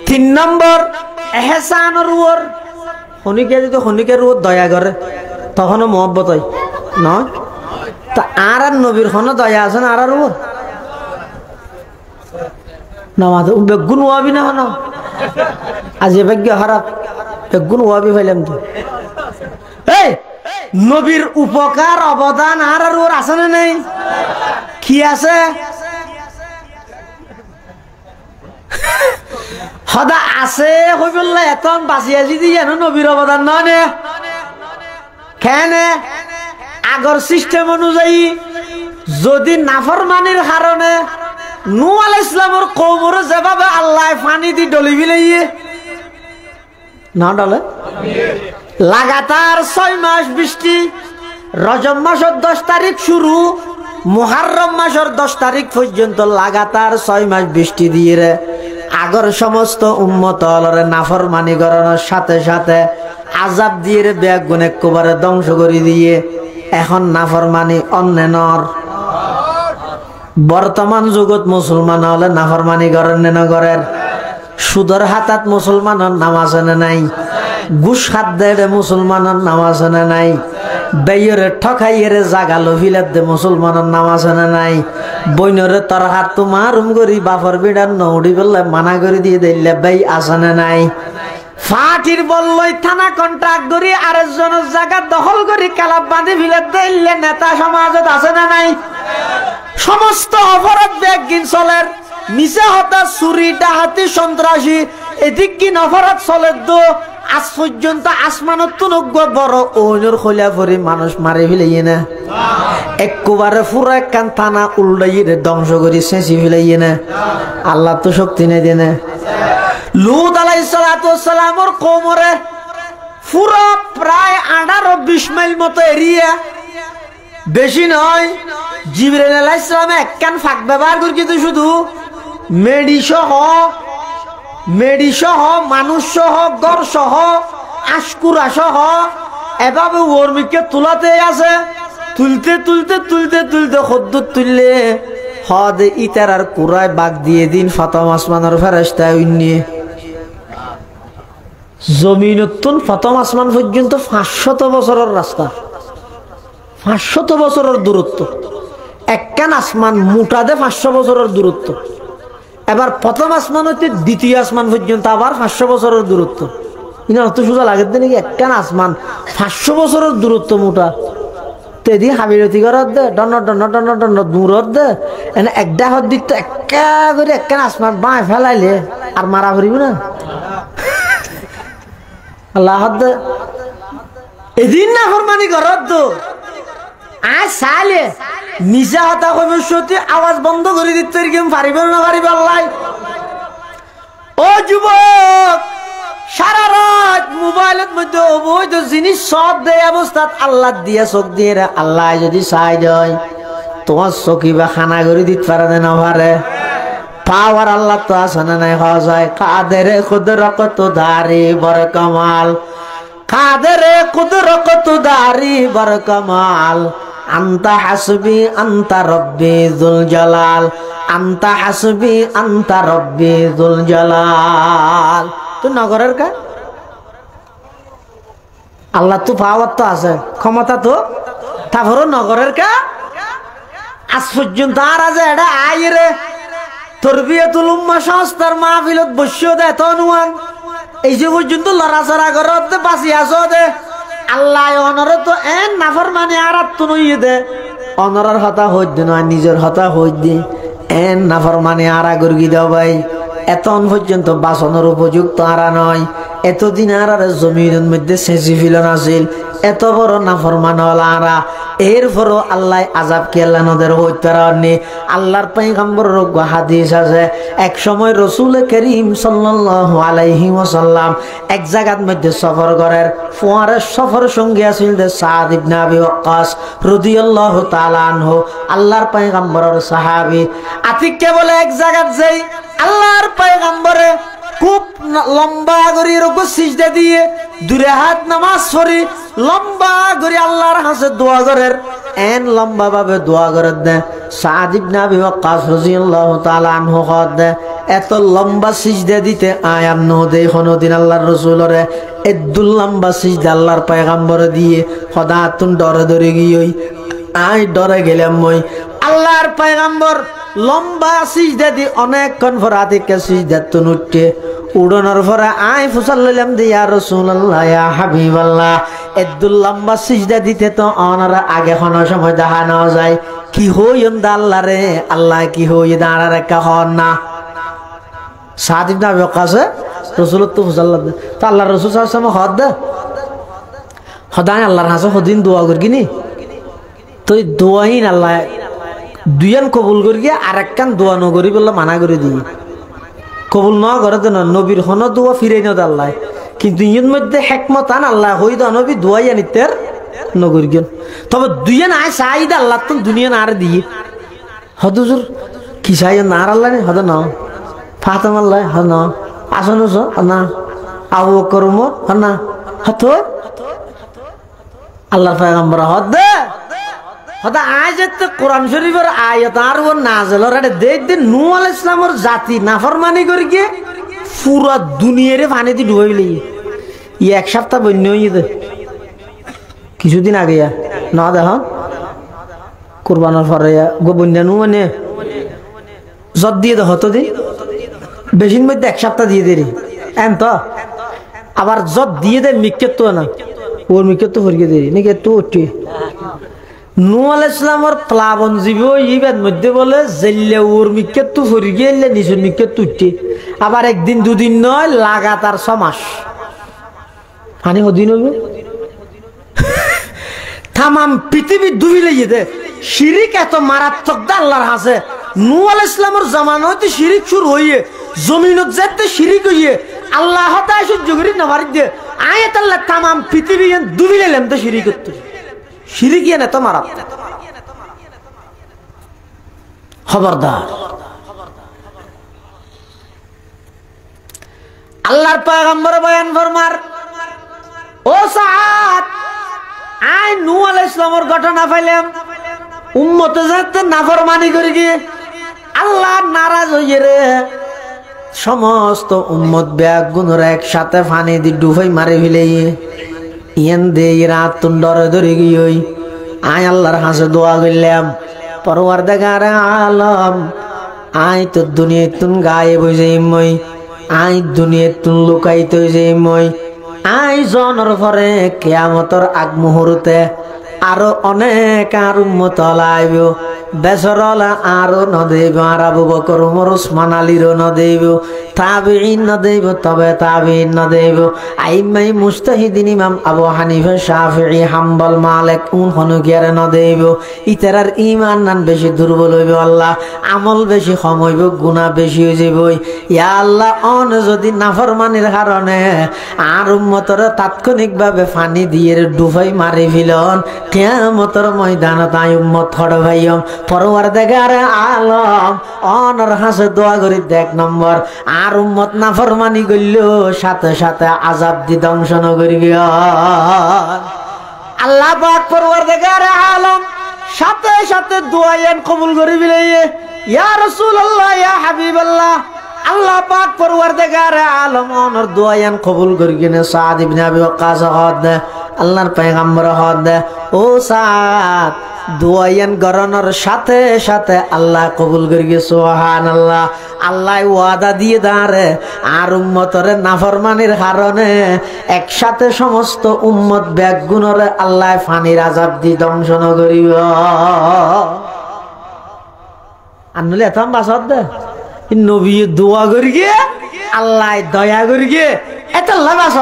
তিন নম্বর এহসানের ওর হনিকে যদি হনিকের ওর দয়া করে তখনও মোহাব্বত হয় নয়। তা আর নবীর কোনো দয়া আছে না আর ওর না মাথা বেগুন ওয়াবি না হন আজ ভাগ্য খারাপ বেগুন ওয়াবি পাইলাম তো। এই নবীর উপকার অবদান আর ওর আছে না নেই? কি আছে? সদা আছে হই বললে এখন বাঁচিয়ে যদি জানো নবীর অবদান নয় নে কেন? আগর সিস্টেম অনুযায়ী যদি নাফরমানির কারণে নূহ আলাইহিস সালামের কওমরে যেভাবে আল্লাহ পানি দি ডলি বিলাইয়ে না ডলে লাগাতার 6 মাস বৃষ্টি, রজব মাসের 10 তারিখ শুরু মুহররম মাসের 10 তারিখ পর্যন্ত লাগাতার 6 মাস বৃষ্টি দিয়ে রে আগর সমস্ত উম্মত হলরে নাফরমানি করানোর সাথে সাথে আযাব দিয়ে রে বেগুন একবারে ধ্বংস করে দিয়ে এখন নাফরমানি অন্যেনর। বর্তমান যুগত মুসলমান হলে নাফরমানি করেন না করেন? সুদর হাতাত মুসলমানের নাম আছে না নাই? ঘুষ হাত দেয় মুসলমানের নাম আছে না নাই? বেয়রে ঠকাইয়েরে জাগা লভিলাত দে মুসলমানের নাম আছে না নাই? বইনরে তোর হাত তো মারুম করি বাপর বিড়ার নৌড়ি বললে মানা করে দিয়ে দিলে বেই আছে না নাই? ফাটির বললই থানা কন্ট্রাক্ট করি আরেকজনের জায়গা দখল করি কালাপ বাঁধি ফিলাত দিলে নেতা সমাজত আছে না নাই? সমস্ত অপরাধ বেগিন চলের নিচে হতা চুরি ডাহাতি সন্ত্রাসী এদিক কি অপরাধ চলে তো আজ পর্যন্ত আসমানত তুনগ্য বড় ওইনর খোলা পরি মানুষ মারি ফেলাইয়ে না একবারে পুরো একখান থানা উল্টাইয়ে ধ্বংস করি শেষি ফেলাইয়ে না। আল্লাহ তো শক্তি নেই দেনে। লূত আলাইহিস সালাতু ওয়াস সালামের কওমরে পুরো প্রায় 18-20 মাইল মতো এরিয়া, বেশি নয়। জিবরাইল আলাইহিস সালাম একখান ফাঁক ব্যবহার করে কিন্তু শুধু মেডি সহ মানুষ সহ গর সহ আশকুরা সহ এভাবে ওর্মিকে তুলাতে আছে। তুলতে তুলতে তুলতে তুলতে খদ্দুর তুললে হদ ইতার আর কুরায় বাগ দিয়ে দিন ফাতম আসমানের ফেরেশতা উন্নিয়ে জমিনতুন প্রথম আসমান পর্যন্ত 500 বছরের রাস্তা, 500 বছরের দূরত্ব। একখান আসমান মোটাদে 500 বছরের দূরত্ব। এবার প্রথম আসমান হইতে দ্বিতীয় আসমান পর্যন্ত আবার 500 বছরের দূরত্ব। ইনার তো সোজা লাগে নাকি? একখান আসমান 500 বছরের দূরত্ব মোটা তেদি হাবিরতি করার দে ডন ডন ডন ডন দূরত দে এনে একটা হদ দিক তো একা করে একখান আসমান বাঁয় ফেলাইলে আর মারা ভরিব না আল্লাহ এদিন না ফরমানি করত তো আজ চাইলে মিশা হতা ভবিষ্যতে আওয়াজ বন্ধ করে দিতে পারিব না পারিব আল্লাহ ও যুবক সারা রাত মোবাইলের মধ্যে অবৈধ জিনিস সব দেয় অবস্থাত আল্লাহ দিয়া চোখ দিয়ে আল্লাহ যদি চাই দেয় তোমার চকি বা খানা করে দিতে পারে না পারে পাওয়ার আল্লাহ তো আছে না নাই হওয়া যায় কাদের কুদরত দারি বর কামাল কাদের কুদরত দারি বর কামাল আন্তা হাসবি আন্তা রব্বি যুল জালাল আন্তা হাসবি আন্তা রব্বি যুল জালাল তো নগরের কা আল্লাহ তো পাওয়ার তো আছে ক্ষমতা তো তারপরও নগরের কা আজ পর্যন্ত আর আছে এটা আইরে তরবিয়াতুল উম্মাহ সংস্থার মাহফিলত বসিও দে তনুয়ান এই যে পর্যন্ত লড়াচড়া করত বাঁচি আসো দে আল্লাহ অনর তো এন নাফরমানি আর তো নইয়ে দে অনরের হতা হইত নয় নিজের হতা হইত দে এন নাফরমানি আর গর্গি দাও ভাই এতন পর্যন্ত বাসনের উপযুক্ত আরা নয় এতদিন আর জমিনের মধ্যে সেচি ফিলন আছিল এত বড় নাফরমান আরা এরপরও আল্লাহ আজাব কি আল্লাহ নদের হইতারানি আল্লাহর পয়গম্বরের হাদিস আছে এক সময় রাসূল করিম সাল্লাল্লাহু আলাইহি ওয়াসাল্লাম এক জায়গার মধ্যে সফর করেন ফুয়ারের সফর সঙ্গে আছিল যে সাদ ইবনে আবি ওয়াক্কাস রাদিয়াল্লাহু তাআলা আনহু আল্লাহর পয়গম্বরের সাহাবী আতিককে বলে এক জায়গার যাই আল্লাহর পয়গম্বরে খুব লম্বা করে রুকু সিজদা দিয়ে দুরে হাত নামাজ পড়ি লম্বা করে আল্লাহর কাছে দোয়া করেন এন লম্বা ভাবে দোয়া করে দে সাদ ইবনে আবি ওয়াক্কাস রাদিয়াল্লাহু তাআলা আনহু দে এত লম্বা সিজদা দিতে আয়াম ন দে কোনদিন আল্লাহর রাসূলরে এদুল লম্বা সিজদা আল্লাহর পয়গম্বরে দিয়ে খোদা তুন ডরে ধরে গিয়ে আই ডরে গেলাম মই আল্লাহর পয়গম্বর লম্বা সিজদা দি অনেকক্ষণ পর আদিকে সিজদা তুন উঠে উড়ানোর পরে আই ফুসাল লইলাম দি ইয়া রাসূলুল্লাহ ইয়া হাবিবাল্লাহ এদুল লম্বা সিজদা দিতে তো অনারা আগে কোনো সময় দেখা না যায় কি হইন দা আল্লাহ রে আল্লাহ কি হই দাঁড়ার একটা হন না সাদ ইবনে আবি ওয়াক্কাস রাসূল তো ফুসাল তো আল্লাহ রাসূল সাল্লাল্লাহু আলাইহি ওয়াসাল্লাম হদ খোদাই আল্লাহর কাছে হদিন দোয়া করগিনি তো দোয়াইন আল্লাহ দুইয়ান কবুল করি আর একখান দোয়া নগরি বললে মানা করে দিই কবুল ন করে তো নবীর হন দোয়া ফিরে ন আল্লাহ কিন্তু ইয়ের মধ্যে হেকমত আন আল্লাহ হই দা নবী দোয়াই আনিতের নগরি গেল তবে দুইয়ান আয় চাই দা আল্লাহ তো দুনিয়া না আর দিয়ে হদুজুর কি চাই না আর আল্লাহ হদ ন ফাতেমা আল্লাহ হদ ন আসনুস না আবু বকর উমর হদ না হতো আল্লাহর পয়গম্বর হদ দে হদা আয়াত কোরআন শরীফের আয়াত আর ও নাযিল রে দেখ দিন নূহ আলাইহিস সালামের জাতি নাফরমানি করি কি পুরো দুনিয়ারে পানিতে ডুবাইলি ই এক সপ্তাহ বন্যা হইয়ে দে কিছুদিন আগে না দেখো কুরবানের পরে গো বন্যা নু মানে জদ দিয়ে দে হতো দিন বেশির মধ্যে এক সপ্তাহ দিয়ে দেরি এন তো আবার জদ দিয়ে দে মিক্কেত তো না ওর মিক্কেত তো ফরিয়ে দেরি নাকি তো উঠি নূহ আলাইহিস সালামের প্লাবন জীব ইবাদ মধ্যে বলে জেল্লে ওর মিক্কেত তো ফরিয়ে গেলে নিচের মিক্কেত তুটি আবার একদিন দুদিন নয় লাগাতার 6 মাস পানি হদিন হইব তামাম পৃথিবী ডুবি লইয়ে দে শিরিক এত মারাত্মক দা আল্লাহর কাছে নূহ আলাইহিস সালামের জামানা হইতে শিরিক শুরু হইয়ে জমিনত যেতে শিরিক হইয়ে আল্লাহ তাআলা সহ্য করি না পারি দে আয়াত আল্লাহ তামাম পৃথিবী ডুবি লইলাম তো শিরিক করতে শিরিক এনে তো মারাত্মক খবরদার আল্লাহর পয়গম্বর বয়ান ফরমার ও সাদ আই নূহ আলাইহিস সালামের ঘটনা পাইলাম উম্মতে যাতে নাফরমানি করি গিয়ে আল্লাহ নারাজ হইয়ে রে সমস্ত উম্মত ব্যাগ গুণর একসাথে পানি দি ডুবাই মারে ফেলে ইয়েন দে রাত তুন ডরে ধরে গিয়ে আয় আল্লাহর কাছে দোয়া করলাম পরওয়ারদিগার আলম আয় তো দুনিয়া তুন গায়ে বসে মই আই দুনিয়া তুন লুকাইতে যে মই আই জনের পরে কিয়ামতের আগ মুহূর্তে আরো অনেক আর উম্মত আইব বেসরলা আরো ন দেব আর আবু বকর ওমর ওসমান আলীরও ন দেব তাবিঈন ন দেব তবে তাবিঈন ন দেব আইম্মাই মুস্তাহিদিন ইমাম আবু হানিফা শাফিঈ হাম্বল মালিক উন হনুকিয়ারে ন দেব ইতারার ঈমান নান বেশি দুর্বল হইব আল্লাহ আমল বেশি কম হইব গুনাহ বেশি হয়ে যাইব ইয়া আল্লাহ অন যদি নাফরমানির কারণে আর উম্মতর তাৎক্ষণিকভাবে পানি দিয়ে ডুবাই মারি ফিলন কিয়ামতের ময়দানত আই উম্মত খড় ভাইম পরওয়ারদিগারে আলম অনর হাসে দোয়া করি দেখ নম্বর আর উম্মত নাফরমানি করল সাথে সাথে আযাব দি ধ্বংস ন করি গিয়া আল্লাহ পাক পরওয়ারদিগারে আলম সাথে সাথে দোয়ায়েন কবুল করি বিলাইয়ে ইয়া রাসূলুল্লাহ ইয়া হাবিবাল্লাহ আল্লাহ পাক পরওয়ারদিগারে আলম ওনার দোয়ায়ান কবুল করি কিনে সাদ ইবনে আবি ওয়াক্কাস হদ আল্লাহর পয়গম্বর হদ ও সাদ দোয়ায়ান গরনের সাথে সাথে আল্লাহ কবুল করি গে সুবহানাল্লাহ আল্লাহ ওয়াদা দিয়ে দাঁড়ে আর উম্মতরে নাফরমানির কারণে একসাথে সমস্ত উম্মত ব্যাগুণরে আল্লাহ ফানির আযাব দি ধ্বংস ন করিব আনলে এতম বাসদ দে নবী দোয়া করি গিয়ে আল্লাহ দয়া করি গিয়ে এত লাভাস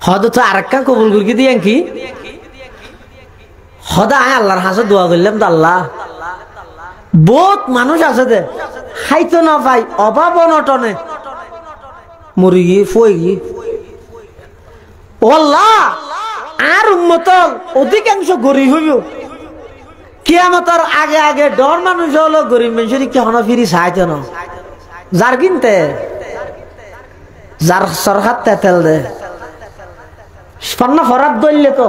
হদ তো আরেকটা কবুল করি দিয়ে কি হদা আল্লাহর হাসে দোয়া করলাম তো আল্লাহ বহুত মানুষ আছে দে খাইতো না পাই অভাব অনটনে মরি গিয়ে ফই গিয়ে আল্লাহ আর উম্মতল অধিকাংশ গরিব হইব কিয়ামতের আগে আগে ডর মানুষ হলো গরিব মানুষের কেন ফিরি চাইতো না যার কিনতে যার সরকার তেল দে স্পন্ন ফরাত দইলে তো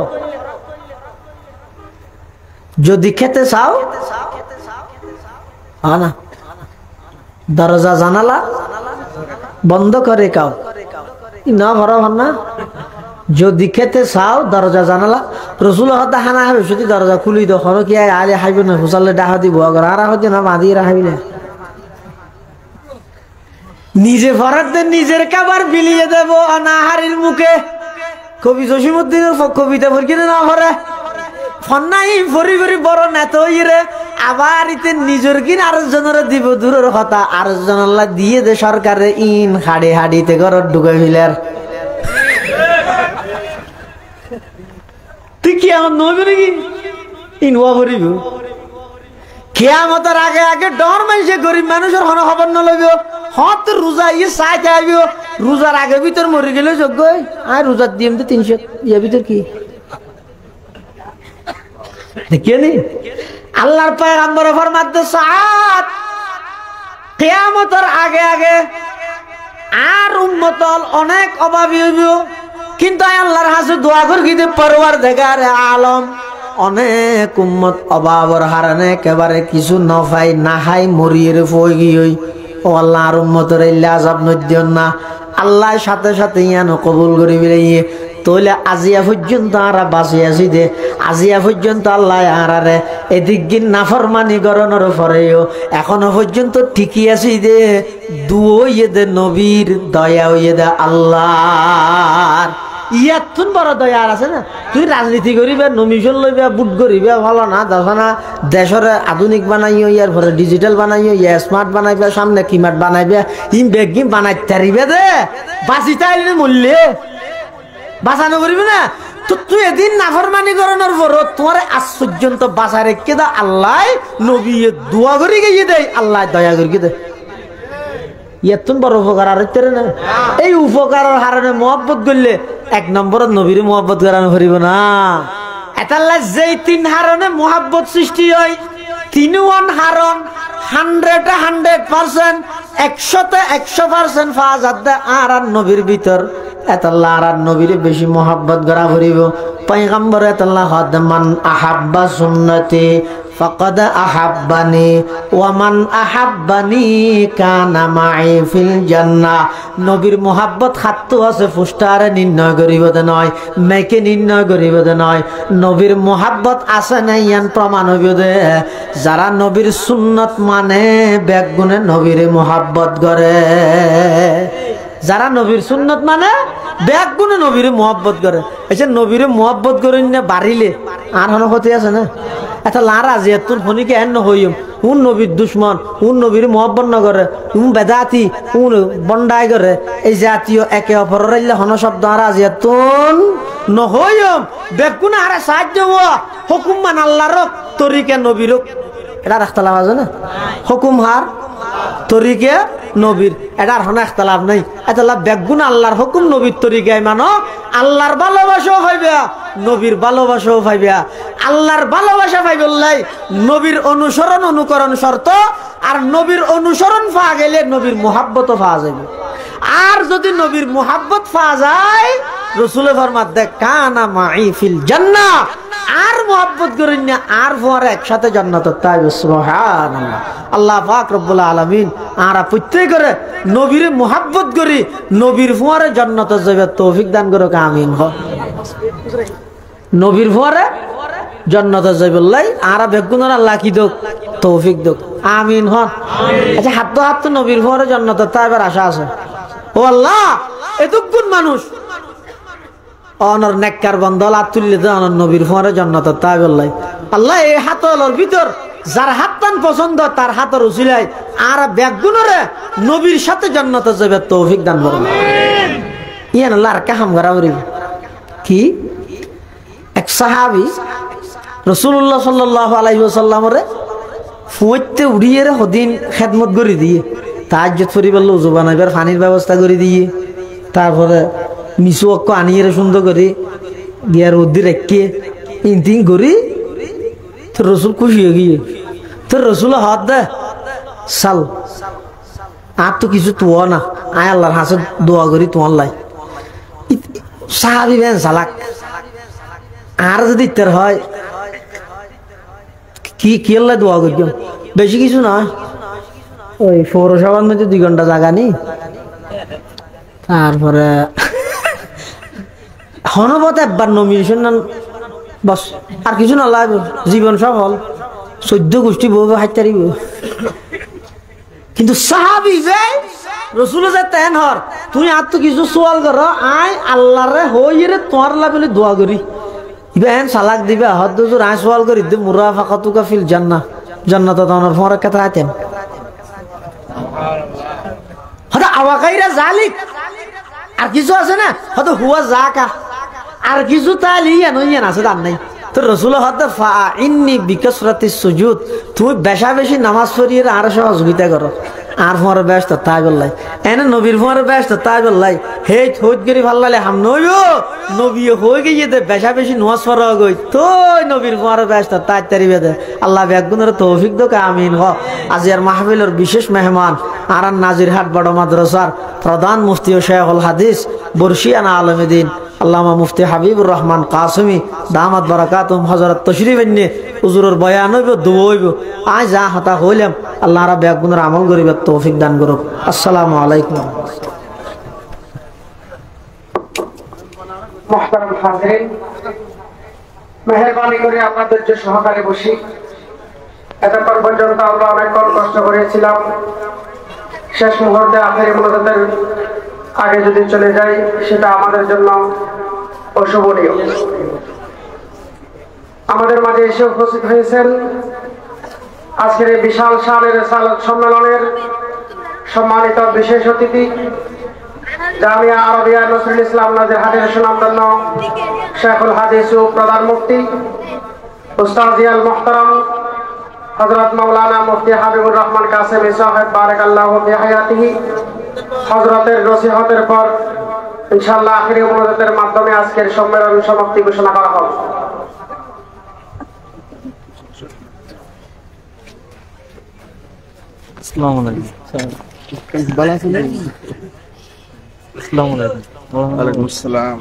যদি খেতে চাও না দরজা জানালা বন্ধ করে কাও না ভরা না যদি খেতে চাও দরজা জানালা রসুল হতা হানা হবে যদি দরজা খুলি দো হর কি আলে হাইবে না হুসালে ডাহা দিব আগর আর হতে না বাঁধি রাখবিলে নিজে ফরাত দে নিজের খাবার বিলিয়ে দেব অনাহারির মুখে কবি জসিমউদ্দিনের কবিতা পড়কিনে না ভরে ফন্নাই ভরি ভরি বড় নেতা হইরে আবার ইতে নিজের কিন আরেকজনের দিব দূরের কথা আরেকজনের দিয়ে দে সরকারে ইন হাড়ি হাড়িতে ঘর ঢুকে ফিলার তুই কি আমার নবী নাকি ইনওয়া ভরিব কিয়ামতের আগে আগে ডর মাইছে গরিব মানুষের কোনো খবর না লইব হত রোজা ইয়ে চাইতে আইব রোজার আগে ভিতর মরে গেলে যোগ্য আর রোজার দিম তো 300 ইয়ে ভিতর কি দেখিনি আল্লাহর পয়গম্বর ফরমাতে সাত কিয়ামতের আগে আগে আর উম্মতল অনেক অভাবী হইব কিন্তু আল্লাহর হাসে দোয়া করি দিতে পরওয়ারদিগারে আলম অনেক উম্মত অভাবর হারানে একেবারে কিছু নফাই না হাই মরিয়ে ফই গিয়ে ও আল্লাহ আর উম্মতের ইল্লা আযাব নদিও না আল্লাহ সাথে সাথে ইয়ানো কবুল করি বিলাই তইলে আজিয়া পর্যন্ত আরা বাঁচি আছি দে আজিয়া পর্যন্ত আল্লাহ আরারে এদিক নাফরমানি গরনের পরেও এখনো পর্যন্ত ঠিকই আছি দে দুয়ে দে নবীর দয়া হইয়ে দে আল্লাহ ইয়াতুন বড় দয়া আছে না তুই রাজনীতি করিবে নমিশন লইবে বুট করিবে ভালো না দেখো না দেশের আধুনিক বানাইও ইয়ার পরে ডিজিটাল বানাইও ইয়া স্মার্ট বানাইবে সামনে কিমার্ট বানাইবে ইম বেগিম বানাইতে পারিবে দে বাঁচি তাইলে মূল্যে বাঁচানো করিবে না তো তুই এদিন নাফরমানি করানোর পর তোমার আজ পর্যন্ত বাঁচা রেখে দা আল্লাহ নবী দোয়া করি গিয়ে দেয় আল্লাহ দয়া করি দে ইয়াতুন বড় উপকার আর না এই উপকারের হারণে মহব্বত করলে এক নম্বরের নবীর মহব্বত করানো পারিব না এটাল্লা যেই 3 হারণে মহব্বত সৃষ্টি হয় 3 হারণ 100% 100% ফাজাদ আর নবীর ভিতর এটাল্লা আর নবীর বেশি মহব্বত করা পারিব পয়গম্বর এটাল্লা হদ মান আহাব্বা সুন্নতি ফাকাদ আহাব্বানি ওয়া মান আহাব্বানি কানা মাই ফিল জান্নাহ নবীর মোহাব্বত খাতু আছে ফুস্টারে নির্ণয় করিব দে নয় মেকে নির্ণয় করিব দে নয় নবীর মোহাব্বত আছে না ইয়ান প্রমাণ হইব দে যারা নবীর সুন্নত মানে বেগুনে নবীর মোহাব্বত করে যারা নবীর সুন্নত মানে ব্যাগ গুনে নবীরে মহব্বত করে, এসে নবীরে মহব্বত করে না বাড়িলে আর হন ক্ষতি আছে না। এটা লারা যে তোর ফনিকে এন হইম উন নবীর দুশ্মন, উন নবীর মহব্বত ন করে, উন বেদাতি, উন বন্ডাই করে, এই জাতীয় একে অপরের হন শব্দ আর আজিয়াতুন নহইম ব্যাগ গুনে আরে সাহায্য হওয়া হুকুম মান আল্লাহর তরিকে নবীর এটা রাখতালাম আছে না, হুকুম হার তরিকে নবীর এটার হন একতলাপ নাই। এটা বেগুন আল্লাহর হুকুম নবীর তরিকায় মানো, আল্লাহর ভালোবাসাও পাইবা, নবীর ভালোবাসাও পাইবা। আল্লাহর ভালোবাসা পাইবলাই নবীর অনুসরণ অনুকরণ শর্ত, আর নবীর অনুসরণ পাওয়া গেলে নবীর মুহাব্বতও পাওয়া যাবে। আর যদি নবীর মুহাব্বত পাওয়া যায়, রাসূল ফরমাত দেখ কানা মাই ফিল জান্নাহ, আর মুহাব্বত করেন না আর ফোয়ারে একসাথে জান্নাত তাই। সুবহানাল্লাহ, আল্লাহ পাক রব্বুল আলামিন আরা প্রত্যেক করে নবীর মুহাব্বত করি নবীর ফোয়ারে জান্নাতে যাবে তৌফিক দান করুক, আমিন। হ নবীর ফোয়ারে জান্নাতে যাবে লাই আরা বেগুনের আল্লাহ কি দোক তৌফিক দোক, আমিন। হ আচ্ছা হাত তো নবীর ফোয়ারে জান্নাতে তাই এবার আশা আছে। ও আল্লাহ এতক্ষণ মানুষ অনর নেককার বন্ধল হাত তুললে তো অনর নবীর ফোয়ারে জান্নাত তাই বললাই। আল্লাহ এই হাতলের ভিতর যার হাত টান পছন্দ তার হাতের উচিলাই আর ব্যাগুনরে নবীর সাথে জান্নাতে যাবে তৌফিক দান করুন। ইয়ান আল্লাহ আর কাহাম করা কি এক সাহাবী রাসূলুল্লাহ সাল্লাল্লাহু আলাইহি ওয়াসাল্লামরে ফুঁইতে উড়িয়ে হদিন খেদমত করে দিয়ে তাহাজ্জুদ পড়িবার উযু বানাইবার পানির ব্যবস্থা করে দিয়ে, তারপরে মিশু অক্ষ আনিয়ে সুন্দর করে গিয়ার উদ্দি রেখে ইনতিং করি তোর রসুল খুশি হয়ে গিয়ে তোর রসুল হাত দে সাল আর তো কিছু তো না আয় আল্লাহর হাসে দোয়া করি তোমার লাই সাহাবি বেন সালাক। আর যদি ইত্যার হয় কি আল্লাহ দোয়া করি বেশি কিছু নয়, ওই পৌরসভার মধ্যে 2 ঘন্টা জায়গা নি, তারপরে হনবত একবার নমিনেশন বস আর কিছু না লাগবে, জীবন সফল 14 গোষ্ঠী বউ হাইতারিব। কিন্তু সাহাবী রসুল যে তেন হর তুই আর তো কিছু সোয়াল কর আয় আল্লাহরে হইরে তোমার বলে দোয়া করি ইবেন সালাক দিবে হদ দুজুর আয় সোয়াল করি দে মুরাফাকাতুকা ফিল জান্নাহ, জান্নাত তানোর ফরে কথা আতেন হদা আওয়াকাইরা জালিক। আর কিছু আছে না হয়তো হুয়া জাকা আর কিছু তাহলে ইয়ান আছে তার নাই। তো রসুল হয়তো ইন্নি বিকাসরাতিস সুজুদ, তুমি বেশা বেশি নামাজ পড়িয়ে আর সহযোগিতা করো আর ফোয়ারে ব্যস্ত তাই বললাই এনে নবীর ফোয়ারে ব্যস্ত তাই বললাই হে থোট গেরি ভাল লাগে হাম নইব নবী হয়ে গিয়ে দে বেশা বেশি নামাজ পড়া গই তো নবীর ফোয়ারে ব্যস্ত তাই তারি বেদে আল্লাহ ব্যাগুনের তৌফিক দোক, আমিন। হ আজি আর মাহফিলের বিশেষ মেহমান আর নাজিরহাট বড় মাদ্রাসার প্রধান মুফতি ও শেখুল হাদিস বর্ষিয়ানা আলমদ্দিন আল্লামা মুফতি হাবিবুর রহমান কাসমি দামাত বারাকাতুম হযরত তশরিফ এনে হুজুরের বয়ান হইব দোয়া হইব আজ যা হতা হইলাম আল্লাহ রা ব্যাগুনের আমল করিবার তৌফিক দান করুক। আসসালামু আলাইকুম। মুহতারাম হাজিরিন, মেহেরবানি করে আপনাদের ধৈর্য সহকারে বসি। এতক্ষণ পর্যন্ত আমরা অনেকক্ষণ কষ্ট করেছিলাম, শেষ মুহূর্তে আখেরি মুনাজাতের আগে যদি চলে যাই সেটা আমাদের জন্য অশুভনীয়। আমাদের মাঝে এসে উপস্থিত হয়েছেন আজকের এই বিশাল শানের রিসালাত সম্মেলনের সম্মানিত বিশেষ অতিথি জামিয়া আরবিয়া নসরুল ইসলাম নাজিরহাটের সুনামধন্য শেখুল হাদিস ও প্রধান মুফতি উস্তাজিয়াল মুহতারাম হযরত মাওলানা মুফতি হাবিবুর রহমান কাসেমি সাহেব বারাকাল্লাহু ফি হায়াতিহি। হযরতের নসিহতের পর ইনশাআল্লাহ আখিরি মুনাজাতের মাধ্যমে আজকের সম্মেলন সমাপ্তি ঘোষণা করা হবে। আসসালামু আলাইকুম। ভালো আছেন? আসসালামু আলাইকুম। ওয়া আলাইকুম আসসালাম।